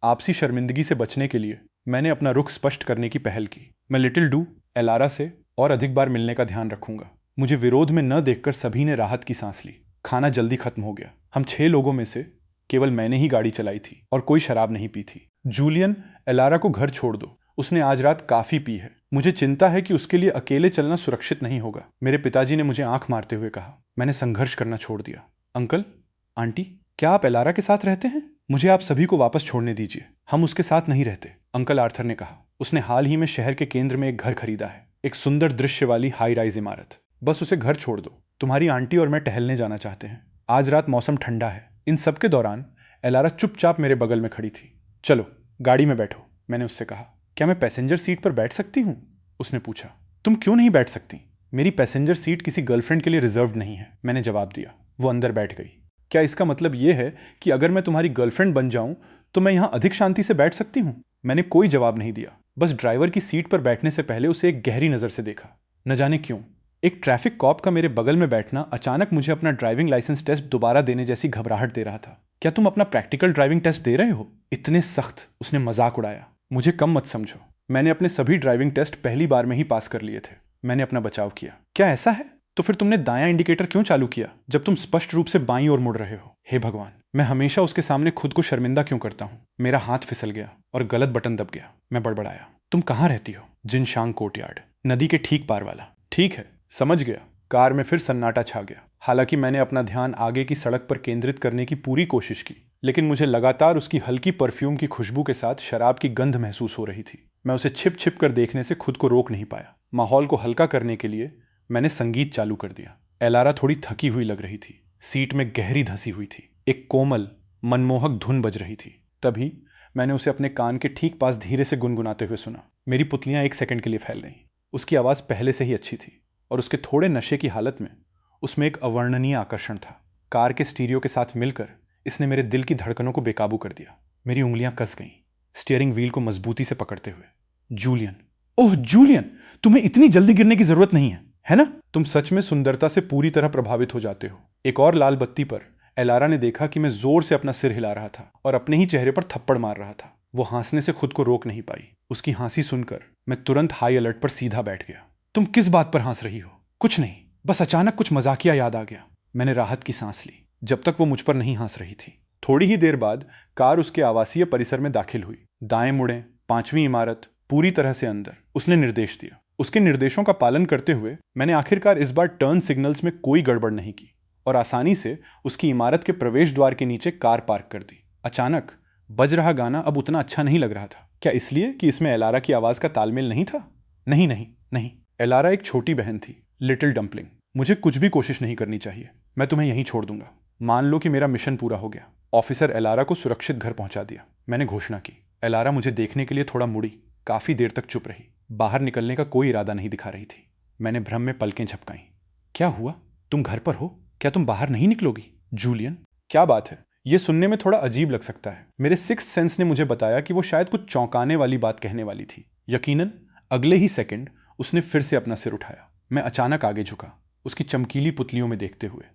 Speaker 1: आपसी शर्मिंदगी से बचने के लिए मैंने अपना रुख स्पष्ट करने की पहल की। मैं लिटिल डू एलारा से और अधिक बार मिलने का ध्यान रखूंगा। मुझे विरोध में न देखकर सभी ने राहत की सांस ली। खाना जल्दी खत्म हो गया। हम 6 लोगों में से केवल मैंने ही गाड़ी चलाई थी और कोई शराब नहीं पी थी। जूलियन, एलारा को घर छोड़ दो, उसने आज रात काफी पी है। मुझे चिंता है कि उसके लिए अकेले चलना सुरक्षित नहीं होगा। मेरे पिताजी ने मुझे आंख मारते हुए कहा। मैंने संघर्ष करना छोड़ दिया। अंकल, आंटी, क्या आप एलारा के साथ रहते हैं? मुझे आप सभी को वापस छोड़ने दीजिए। हम उसके साथ नहीं रहते, अंकल आर्थर ने कहा। उसने हाल ही में शहर के केंद्र में एक घर खरीदा है, एक सुंदर दृश्य वाली हाई राइज इमारत। बस उसे घर छोड़ दो। तुम्हारी आंटी और मैं टहलने जाना चाहते हैं। आज रात मौसम ठंडा है। इन सब के दौरान एलारा चुपचाप मेरे बगल में खड़ी थी। चलो गाड़ी में बैठो, मैंने उससे कहा। क्या मैं पैसेंजर सीट पर बैठ सकती हूँ? उसने पूछा। तुम क्यों नहीं बैठ सकती? मेरी पैसेंजर सीट किसी गर्लफ्रेंड के लिए रिजर्व्ड नहीं है, मैंने जवाब दिया। वो अंदर बैठ गई। क्या इसका मतलब यह है कि अगर मैं तुम्हारी गर्लफ्रेंड बन जाऊं तो मैं यहां अधिक शांति से बैठ सकती हूं? मैंने कोई जवाब नहीं दिया, बस ड्राइवर की सीट पर बैठने से पहले उसे एक गहरी नजर से देखा। न जाने क्यों एक ट्रैफिक कॉप का मेरे बगल में बैठना अचानक मुझे अपना ड्राइविंग लाइसेंस टेस्ट दोबारा देने जैसी घबराहट दे रहा था। क्या तुम अपना प्रैक्टिकल ड्राइविंग टेस्ट दे रहे हो? इतने सख्त, उसने मजाक उड़ाया। मुझे कम मत समझो, मैंने अपने सभी ड्राइविंग टेस्ट पहली बार में ही पास कर लिए थे। मैंने अपना बचाव किया। क्या ऐसा है? तो फिर तुमने दायां इंडिकेटर क्यों चालू किया जब तुम स्पष्ट रूप से बाईं ओर मुड़ रहे हो? हे भगवान, मैं हमेशा उसके सामने खुद को शर्मिंदा क्यों करता हूं? मेरा हाथ फिसल गया और गलत बटन दब गया। मैं बड़बड़ाया। तुम कहाँ रहती हो? जिनशांग कोर्टयार्ड, नदी के ठीक पार वाला। ठीक है, समझ गया। कार में फिर सन्नाटा छा गया। हालांकि मैंने अपना ध्यान आगे की सड़क पर केंद्रित करने की पूरी कोशिश की, लेकिन मुझे लगातार उसकी हल्की परफ्यूम की खुशबू के साथ शराब की गंध महसूस हो रही थी। मैं उसे छिप छिप कर देखने से खुद को रोक नहीं पाया। माहौल को हल्का करने के लिए मैंने संगीत चालू कर दिया। एलारा थोड़ी थकी हुई लग रही थी, सीट में गहरी धंसी हुई थी। एक कोमल मनमोहक धुन बज रही थी। तभी मैंने उसे अपने कान के ठीक पास धीरे से गुनगुनाते हुए सुना। मेरी पुतलियां 1 सेकंड के लिए फैल गईं। उसकी आवाज़ पहले से ही अच्छी थी और उसके थोड़े नशे की हालत में उसमें एक अवर्णनीय आकर्षण था। कार के स्टीरियो के साथ मिलकर इसने मेरे दिल की धड़कनों को बेकाबू कर दिया। मेरी उंगलियां कस गईं, स्टीयरिंग व्हील को मजबूती से पकड़ते हुए। जूलियन, ओह जूलियन, तुम्हें इतनी जल्दी गिरने की जरूरत नहीं है ना? तुम सच में सुंदरता से पूरी तरह प्रभावित हो जाते हो। एक और लाल बत्ती पर एलारा ने देखा कि मैं जोर से अपना सिर हिला रहा था और अपने ही चेहरे पर थप्पड़ मार रहा था। वो हंसने से खुद को रोक नहीं पाई। उसकी हंसी सुनकर मैं तुरंत हाई अलर्ट पर सीधा बैठ गया। तुम किस बात पर हंस रही हो? कुछ नहीं, बस अचानक कुछ मजाकिया याद आ गया। मैंने राहत की सांस ली, जब तक वो मुझ पर नहीं हंस रही थी। थोड़ी ही देर बाद कार उसके आवासीय परिसर में दाखिल हुई। दाएं मुड़ें, 5वीं इमारत, पूरी तरह से अंदर, उसने निर्देश दिया। उसके निर्देशों का पालन करते हुए मैंने आखिरकार इस बार टर्न सिग्नल्स में कोई गड़बड़ नहीं की और आसानी से उसकी इमारत के प्रवेश द्वार के नीचे कार पार्क कर दी। अचानक बज रहा गाना अब उतना अच्छा नहीं लग रहा था। क्या इसलिए कि इसमें एलारा की आवाज का तालमेल नहीं था? नहीं नहीं नहीं, एलारा एक छोटी बहन थी, लिटिल डम्पलिंग। मुझे कुछ भी कोशिश नहीं करनी चाहिए। मैं तुम्हें यहीं छोड़ दूंगा। मान लो कि मेरा मिशन पूरा हो गया। ऑफिसर एलारा को सुरक्षित घर पहुंचा दिया। मैंने घोषणा की। एलारा मुझे देखने के लिए थोड़ा मुड़ी, काफी देर तक चुप रही। बाहर निकलने का कोई इरादा नहीं दिखा रही थी। मैंने भ्रम में पलकें झपकाईं। क्या हुआ? तुम घर पर हो? क्या तुम बाहर नहीं निकलोगी? जूलियन, क्या बात है? यह सुनने में थोड़ा अजीब लग सकता है। मेरे सिक्स्थ सेंस ने मुझे बताया कि वो शायद कुछ चौंकाने वाली बात कहने वाली थी। यकीनन अगले ही सेकंड उसने फिर से अपना सिर उठाया। मैं अचानक आगे झुका, उसकी चमकीली पुतलियों में देखते हुए।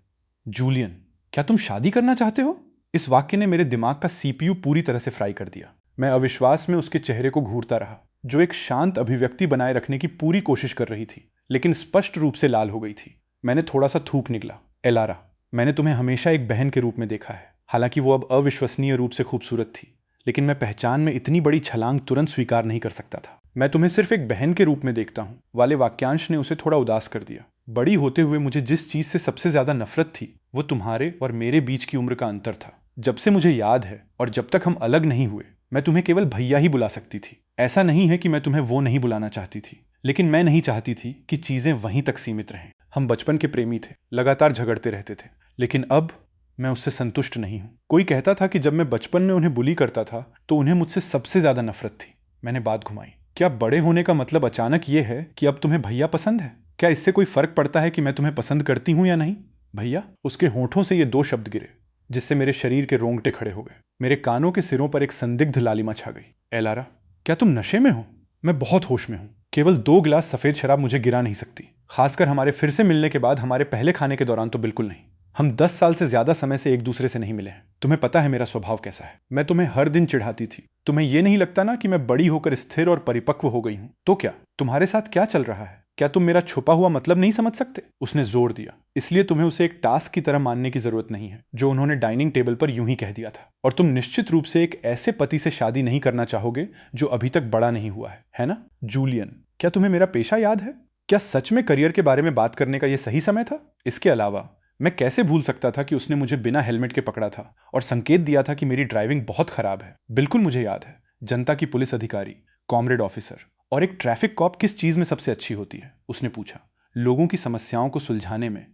Speaker 1: जूलियन, क्या तुम शादी करना चाहते हो? इस वाक्य ने मेरे दिमाग का सीपीयू पूरी तरह से फ्राई कर दिया। मैं अविश्वास में उसके चेहरे को घूरता रहा, जो एक शांत अभिव्यक्ति बनाए रखने की पूरी कोशिश कर रही थी, लेकिन स्पष्ट रूप से लाल हो गई थी। मैंने थोड़ा सा थूक निकला। एलारा, मैंने तुम्हें हमेशा एक बहन के रूप में देखा है। हालांकि वो अब अविश्वसनीय रूप से खूबसूरत थी, लेकिन मैं पहचान में इतनी बड़ी छलांग तुरंत स्वीकार नहीं कर सकता था। मैं तुम्हें सिर्फ एक बहन के रूप में देखता हूँ वाले वाक्यांश ने उसे थोड़ा उदास कर दिया। बड़ी होते हुए मुझे जिस चीज से सबसे ज्यादा नफरत थी वो तुम्हारे और मेरे बीच की उम्र का अंतर था। जब से मुझे याद है और जब तक हम अलग नहीं हुए, मैं तुम्हें केवल भैया ही बुला सकती थी। ऐसा नहीं है कि मैं तुम्हें वो नहीं बुलाना चाहती थी, लेकिन मैं नहीं चाहती थी कि चीजें वहीं तक सीमित रहें। हम बचपन के प्रेमी थे, लगातार झगड़ते रहते थे, लेकिन अब मैं उससे संतुष्ट नहीं हूं। कोई कहता था कि जब मैं बचपन में उन्हें बुली करता था तो उन्हें मुझसे सबसे ज्यादा नफरत थी। मैंने बात घुमाई। क्या बड़े होने का मतलब अचानक ये है कि अब तुम्हें भैया पसंद है? क्या इससे कोई फर्क पड़ता है कि मैं तुम्हें पसंद करती हूं या नहीं? भैया, उसके होठों से ये 2 शब्द गिरे, जिससे मेरे शरीर के रोंगटे खड़े हो गए। मेरे कानों के सिरों पर एक संदिग्ध लालिमा छा गई। एलारा, क्या तुम नशे में हो? मैं बहुत होश में हूं। केवल 2 गिलास सफ़ेद शराब मुझे गिरा नहीं सकती, खासकर हमारे फिर से मिलने के बाद हमारे पहले खाने के दौरान तो बिल्कुल नहीं। हम 10 साल से ज्यादा समय से एक दूसरे से नहीं मिले हैं। तुम्हें पता है मेरा स्वभाव कैसा है। मैं तुम्हें हर दिन चिढ़ाती थी। तुम्हें यह नहीं लगता ना कि मैं बड़ी होकर स्थिर और परिपक्व हो गई हूं? तो क्या तुम्हारे साथ क्या चल रहा है? क्या तुम मेरा छुपा हुआ मतलब नहीं समझ सकते? उसने जोर दिया। इसलिए तुम्हें उसे एक टास्क की तरह मानने की जरूरत नहीं है जो उन्होंने डाइनिंग टेबल पर यूं ही कह दिया था। और तुम निश्चित रूप से एक ऐसे पति से शादी नहीं करना चाहोगे जो अभी तक बड़ा नहीं हुआ है ना? जूलियन, क्या तुम्हें मेरा पेशा याद है? क्या सच में करियर के बारे में बात करने का यह सही समय था? इसके अलावा मैं कैसे भूल सकता था कि उसने मुझे बिना हेलमेट के पकड़ा था और संकेत दिया था कि मेरी ड्राइविंग बहुत खराब है। बिल्कुल मुझे याद है। जनता की पुलिस अधिकारी, कॉमरेड ऑफिसर और एक ट्रैफिक कॉप किस चीज में सबसे अच्छी होती है? उसने पूछा। लोगों की समस्याओं को सुलझाने में।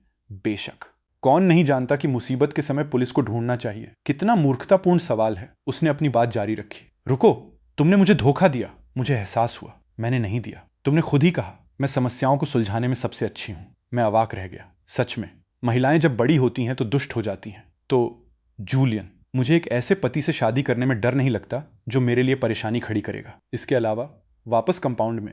Speaker 1: बेशक, कौन नहीं जानता कि मुसीबत के समय पुलिस को ढूंढना चाहिए। कितना मूर्खतापूर्ण सवाल है। उसने अपनी बात जारी रखी। रुको, तुमने मुझे धोखा दिया। मुझे एहसास हुआ। मैंने नहीं दिया। तुमने खुद ही कहा मैं समस्याओं को सुलझाने में सबसे अच्छी हूं। मैं अवाक रह गया। सच में महिलाएं जब बड़ी होती हैं तो दुष्ट हो जाती हैं। तो जूलियन, मुझे एक ऐसे पति से शादी करने में डर नहीं लगता जो मेरे लिए परेशानी खड़ी करेगा। इसके अलावा वापस कंपाउंड में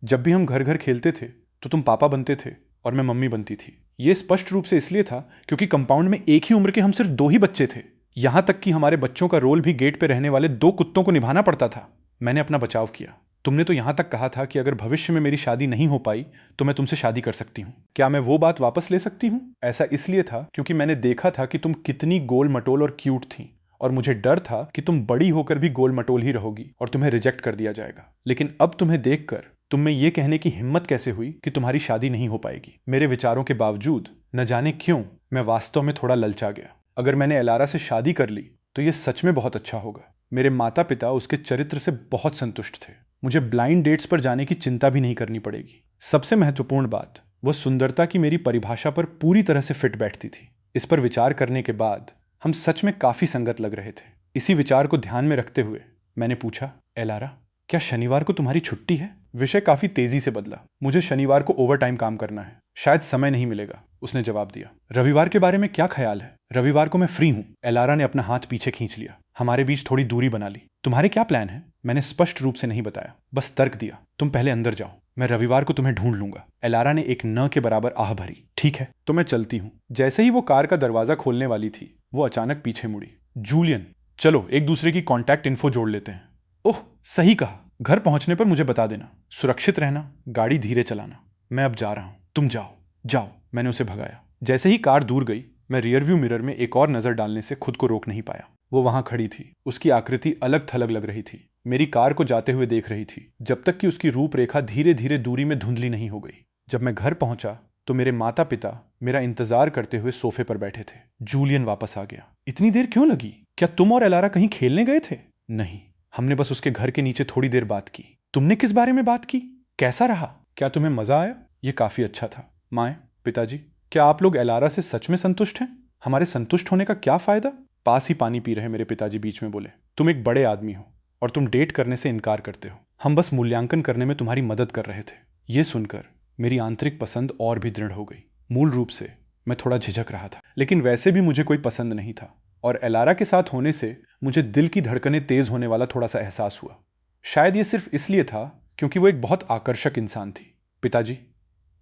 Speaker 1: जब भी हम घर घर खेलते थे तो तुम पापा बनते थे और मैं मम्मी बनती थी। ये स्पष्ट रूप से इसलिए था क्योंकि कंपाउंड में एक ही उम्र के हम सिर्फ 2 ही बच्चे थे। यहां तक कि हमारे बच्चों का रोल भी गेट पे रहने वाले 2 कुत्तों को निभाना पड़ता था। मैंने अपना बचाव किया। तुमने तो यहां तक कहा था कि अगर भविष्य में मेरी शादी नहीं हो पाई तो मैं तुमसे शादी कर सकती हूं। क्या मैं वो बात वापस ले सकती हूं? ऐसा इसलिए था क्योंकि मैंने देखा था कि तुम कितनी गोल मटोल और क्यूट थी और मुझे डर था कि तुम बड़ी होकर भी गोल मटोल ही रहोगी और तुम्हें रिजेक्ट कर दिया जाएगा। लेकिन अब तुम्हें देखकर तुम में यह कहने की हिम्मत कैसे हुई कि तुम्हारी शादी नहीं हो पाएगी? मेरे विचारों के बावजूद न जाने क्यों मैं वास्तव में थोड़ा ललचा गया। अगर मैंने एलारा से शादी कर ली तो यह सच में बहुत अच्छा होगा। मेरे माता पिता उसके चरित्र से बहुत संतुष्ट थे। मुझे ब्लाइंड डेट्स पर जाने की चिंता भी नहीं करनी पड़ेगी। सबसे महत्वपूर्ण बात, वह सुंदरता की मेरी परिभाषा पर पूरी तरह से फिट बैठती थी। इस पर विचार करने के बाद हम सच में काफी संगत लग रहे थे। इसी विचार को ध्यान में रखते हुए मैंने पूछा, एलारा, क्या शनिवार को तुम्हारी छुट्टी है? विषय काफी तेजी से बदला। मुझे शनिवार को ओवरटाइम काम करना है, शायद समय नहीं मिलेगा। उसने जवाब दिया। रविवार के बारे में क्या ख्याल है? रविवार को मैं फ्री हूं। एलारा ने अपना हाथ पीछे खींच लिया। हमारे बीच थोड़ी दूरी बना ली। तुम्हारे क्या प्लान है? मैंने स्पष्ट रूप से नहीं बताया, बस तर्क दिया। तुम पहले अंदर जाओ, मैं रविवार को तुम्हें ढूंढ लूंगा। एलारा ने एक न के बराबर आह भरी। ठीक है, तो मैं चलती हूं। जैसे ही वो कार का दरवाजा खोलने वाली थी वो अचानक पीछे मुड़ी। जूलियन, चलो एक दूसरे की कॉन्टैक्ट इन्फो जोड़ लेते हैं। ओह, सही कहा। घर पहुंचने पर मुझे बता देना। सुरक्षित रहना, गाड़ी धीरे चलाना। मैं अब जा रहा हूं, तुम जाओ जाओ। मैंने उसे भगाया। जैसे ही कार दूर गई मैं रियरव्यू मिरर में एक और नजर डालने से खुद को रोक नहीं पाया। वो वहां खड़ी थी। उसकी आकृति अलग थलग लग रही थी। मेरी कार को जाते हुए देख रही थी जब तक कि उसकी रूपरेखा धीरे धीरे दूरी में धुंधली नहीं हो गई। जब मैं घर पहुंचा तो मेरे माता पिता मेरा इंतजार करते हुए सोफे पर बैठे थे। जूलियन वापस आ गया। इतनी देर क्यों लगी? क्या तुम और एलारा कहीं खेलने गए थे? नहीं, हमने बस उसके घर के नीचे थोड़ी देर बात की। तुमने किस बारे में बात की? कैसा रहा? क्या तुम्हें मजा आया? ये काफी अच्छा था। माए, पिताजी, क्या आप लोग एलारा से सच में संतुष्ट हैं? हमारे संतुष्ट होने का क्या फायदा? पास ही पानी पी रहे मेरे पिताजी बीच में बोले। तुम एक बड़े आदमी हो और तुम डेट करने से इनकार करते हो। हम बस मूल्यांकन करने में तुम्हारी मदद कर रहे थे। ये सुनकर मेरी आंतरिक पसंद और भी दृढ़ हो गई। मूल रूप से मैं थोड़ा झिझक रहा था, लेकिन वैसे भी मुझे कोई पसंद नहीं था और एलारा के साथ होने से मुझे दिल की धड़कनें तेज होने वाला थोड़ा सा एहसास हुआ। शायद ये सिर्फ इसलिए था क्योंकि वो एक बहुत आकर्षक इंसान थी। पिताजी,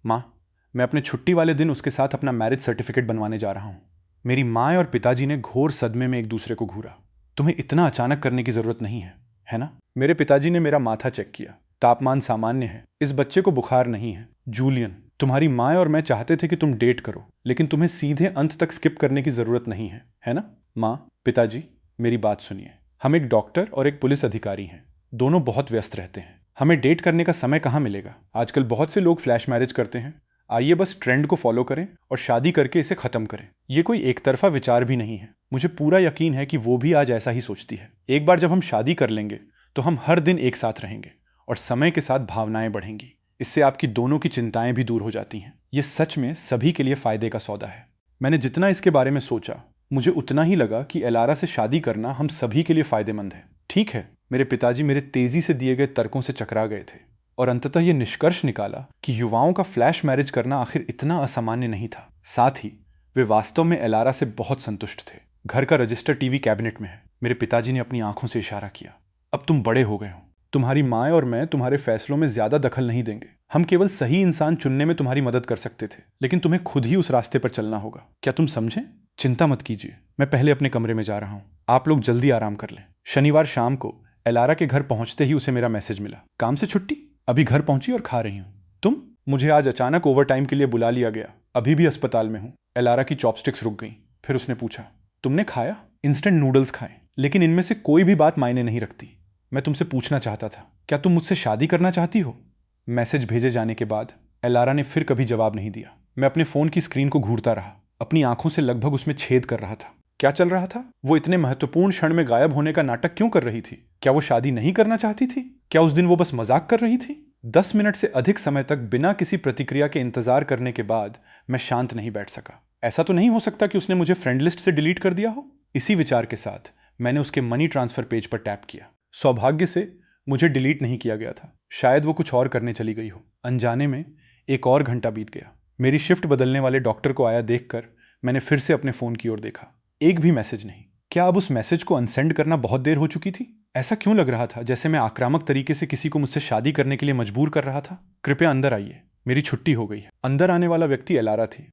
Speaker 1: माँ, मैं अपने छुट्टी वाले दिन उसके साथ अपना मैरिज सर्टिफिकेट बनवाने जा रहा हूँ। मेरी माँ और पिताजी ने घोर सदमे में एक दूसरे को घूरा। तुम्हें इतना अचानक करने की जरूरत नहीं है ना? मेरे पिताजी ने मेरा माथा चेक किया। तापमान सामान्य है, इस बच्चे को बुखार नहीं है। जूलियन, तुम्हारी माँ और मैं चाहते थे कि तुम डेट करो, लेकिन तुम्हें सीधे अंत तक स्किप करने की जरूरत नहीं है ना? माँ, पिताजी, मेरी बात सुनिए। हम एक डॉक्टर और एक पुलिस अधिकारी हैं। दोनों बहुत व्यस्त रहते हैं। हमें डेट करने का समय कहाँ मिलेगा? आजकल बहुत से लोग फ्लैश मैरिज करते हैं। आइए बस ट्रेंड को फॉलो करें और शादी करके इसे खत्म करें। ये कोई एक तरफा विचार भी नहीं है। मुझे पूरा यकीन है कि वो भी आज ऐसा ही सोचती है। एक बार जब हम शादी कर लेंगे तो हम हर दिन एक साथ रहेंगे और समय के साथ भावनाएं बढ़ेंगी। इससे आपकी दोनों की चिंताएं भी दूर हो जाती हैं। ये सच में सभी के लिए फायदे का सौदा है। मैंने जितना इसके बारे में सोचा मुझे उतना ही लगा कि एलारा से शादी करना हम सभी के लिए फायदेमंद है। ठीक है, मेरे पिताजी मेरे तेजी से दिए गए तर्कों से चकरा गए थे और अंततः यह निष्कर्ष निकाला कि युवाओं का फ्लैश मैरिज करना आखिर इतना असामान्य नहीं था। साथ ही वे वास्तव में एलारा से बहुत संतुष्ट थे। घर का रजिस्टर टीवी कैबिनेट में है। मेरे पिताजी ने अपनी आंखों से इशारा किया। अब तुम बड़े हो गए हो, तुम्हारी माँ और मैं तुम्हारे फैसलों में ज्यादा दखल नहीं देंगे। हम केवल सही इंसान चुनने में तुम्हारी मदद कर सकते थे, लेकिन तुम्हें खुद ही उस रास्ते पर चलना होगा। क्या तुम समझे? चिंता मत कीजिए, मैं पहले अपने कमरे में जा रहा हूँ। आप लोग जल्दी आराम कर लें। शनिवार शाम को एलारा के घर पहुंचते ही उसे मेरा मैसेज मिला, काम से छुट्टी, अभी घर पहुंची और खा रही हूँ। तुम? मुझे आज अचानक ओवर टाइम के लिए बुला लिया गया, अभी भी अस्पताल में हूँ। एलारा की चॉपस्टिक्स रुक गई। फिर उसने पूछा, तुमने खाया? इंस्टेंट नूडल्स खाए, लेकिन इनमें से कोई भी बात मायने नहीं रखती। मैं तुमसे पूछना चाहता था, क्या तुम मुझसे शादी करना चाहती हो? मैसेज भेजे जाने के बाद एलारा ने फिर कभी जवाब नहीं दिया। मैं अपने फोन की स्क्रीन को घूरता रहा, अपनी आंखों से लगभग उसमें छेद कर रहा था। क्या चल रहा था? वो इतने महत्वपूर्ण क्षण में गायब होने का नाटक क्यों कर रही थी? क्या वो शादी नहीं करना चाहती थी? क्या उस दिन वो बस मजाक कर रही थी? 10 मिनट से अधिक समय तक बिना किसी प्रतिक्रिया के इंतजार करने के बाद मैं शांत नहीं बैठ सका। ऐसा तो नहीं हो सकता कि उसने मुझे फ्रेंड लिस्ट से डिलीट कर दिया हो? इसी विचार के साथ मैंने उसके मनी ट्रांसफर पेज पर टैप किया। सौभाग्य से मुझे डिलीट नहीं किया गया था। शायद वो कुछ और करने चली गई हो। अनजाने में एक और घंटा बीत गया। मेरी शिफ्ट बदलने वाले डॉक्टर को आया देखकर मैंने फिर से अपने फोन की ओर देखा। एक भी मैसेज नहीं। क्या अब उस मैसेज को अनसेंड करना बहुत देर हो चुकी थी? ऐसा क्यों लग रहा था जैसे मैं आक्रामक तरीके से किसी को मुझसे शादी करने के लिए मजबूर कर रहा था? कृपया अंदर आइए, मेरी छुट्टी हो गई है। अंदर आने वाला व्यक्ति एलारा थी।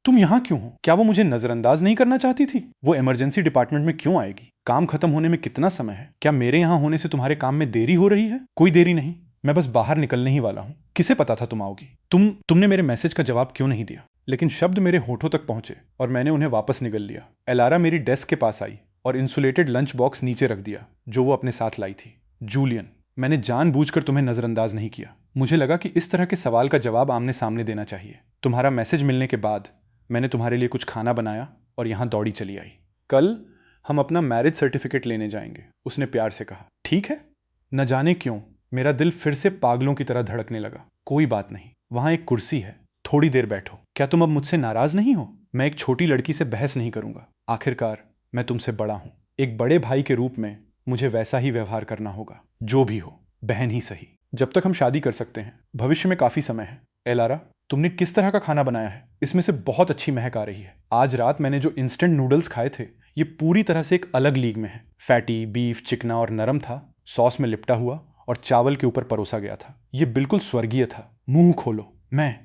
Speaker 1: तुम यहां क्यों हो? क्या वो मुझे नजरअंदाज नहीं करना चाहती थी? वो इमरजेंसी डिपार्टमेंट में क्यों आएगी? काम खत्म होने में कितना समय है? क्या मेरे यहां होने से तुम्हारे काम में देरी हो रही है? कोई देरी नहीं, मैं बस बाहर निकलने ही वाला हूं। किसे पता था तुम आओगी? तुमने मेरे मैसेज का जवाब क्यों नहीं दिया? लेकिन शब्द मेरे होठों तक पहुंचे और मैंने उन्हें वापस निगल लिया। एलारा मेरी डेस्क के पास आई और इंसुलेटेड लंच बॉक्स नीचे रख दिया जो वो अपने साथ लाई थी। जूलियन, मैंने जानबूझकर तुम्हें नजरअंदाज नहीं किया। मुझे लगा कि इस तरह के सवाल का जवाब आमने सामने देना चाहिए। तुम्हारा मैसेज मिलने के बाद मैंने तुम्हारे लिए कुछ खाना बनाया और यहां दौड़ी चली आई। कल हम अपना मैरिज सर्टिफिकेट लेने जाएंगे, उसने प्यार से कहा। ठीक है। न जाने क्यों मेरा दिल फिर से पागलों की तरह धड़कने लगा। कोई बात नहीं, वहां एक कुर्सी है, थोड़ी देर बैठो। क्या तुम अब मुझसे नाराज नहीं हो? मैं एक छोटी लड़की से बहस नहीं करूंगा। आखिरकार मैं तुमसे बड़ा हूं। एक बड़े भाई के रूप में मुझे वैसा ही व्यवहार करना होगा, जो भी हो, बहन ही सही। जब तक हम शादी कर सकते हैं, भविष्य में काफी समय है। एलारा, तुमने किस तरह का खाना बनाया है? इसमें से बहुत अच्छी महक आ रही है। आज रात मैंने जो इंस्टेंट नूडल्स खाए थे, ये पूरी तरह से एक अलग लीग में है। फैटी, बीफ, चिकना और नरम था, सॉस में लिपटा हुआ और चावल के ऊपर परोसा गया था। ये बिल्कुल स्वर्गीय था। मुंह खोलो, मैं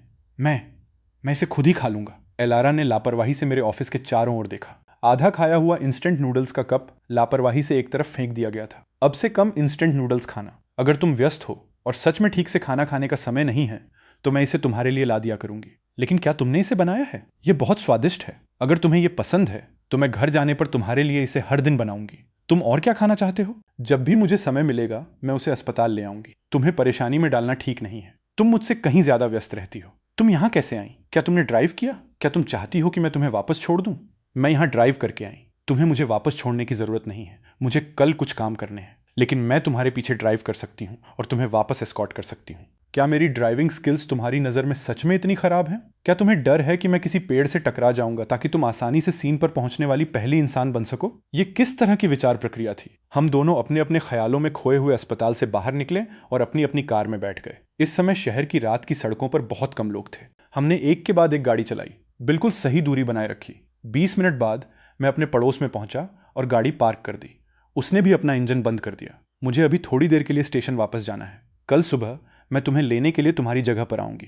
Speaker 1: इसे खुद ही खा लूंगा। एलारा ने लापरवाही से मेरे ऑफिस के चारों ओर देखा। आधा खाया हुआ इंस्टेंट नूडल्स का कप लापरवाही से एक तरफ फेंक दिया गया था। अब से कम इंस्टेंट नूडल्स खाना। अगर तुम व्यस्त हो और सच में ठीक से खाना खाने का समय नहीं है तो मैं इसे तुम्हारे लिए ला दिया करूंगी। लेकिन क्या तुमने इसे बनाया है? ये बहुत स्वादिष्ट है। अगर तुम्हें ये पसंद है तो मैं घर जाने पर तुम्हारे लिए इसे हर दिन बनाऊंगी। तुम और क्या खाना चाहते हो? जब भी मुझे समय मिलेगा मैं उसे अस्पताल ले आऊंगी। तुम्हें परेशानी में डालना ठीक नहीं है। तुम मुझसे कहीं ज्यादा व्यस्त रहती हो। तुम यहाँ कैसे आई? क्या तुमने ड्राइव किया? क्या तुम चाहती हो कि मैं तुम्हें वापस छोड़ दूं? मैं यहाँ ड्राइव करके आई। तुम्हें मुझे वापस छोड़ने की जरूरत नहीं है। मुझे कल कुछ काम करने हैं, लेकिन मैं तुम्हारे पीछे ड्राइव कर सकती हूँ और तुम्हें वापस एस्कॉर्ट कर सकती हूँ। क्या मेरी ड्राइविंग स्किल्स तुम्हारी नज़र में सच में इतनी खराब हैं? क्या तुम्हें डर है कि मैं किसी पेड़ से टकरा जाऊंगा ताकि तुम आसानी से सीन पर पहुंचने वाली पहली इंसान बन सको? ये किस तरह की विचार प्रक्रिया थी? हम दोनों अपने अपने ख्यालों में खोए हुए अस्पताल से बाहर निकले और अपनी अपनी कार में बैठ गए। इस समय शहर की रात की सड़कों पर बहुत कम लोग थे। हमने एक के बाद एक गाड़ी चलाई, बिल्कुल सही दूरी बनाए रखी। 20 मिनट बाद मैं अपने पड़ोस में पहुंचा और गाड़ी पार्क कर दी। उसने भी अपना इंजन बंद कर दिया। मुझे अभी थोड़ी देर के लिए स्टेशन वापस जाना है। कल सुबह मैं तुम्हें लेने के लिए तुम्हारी जगह पर आऊंगी।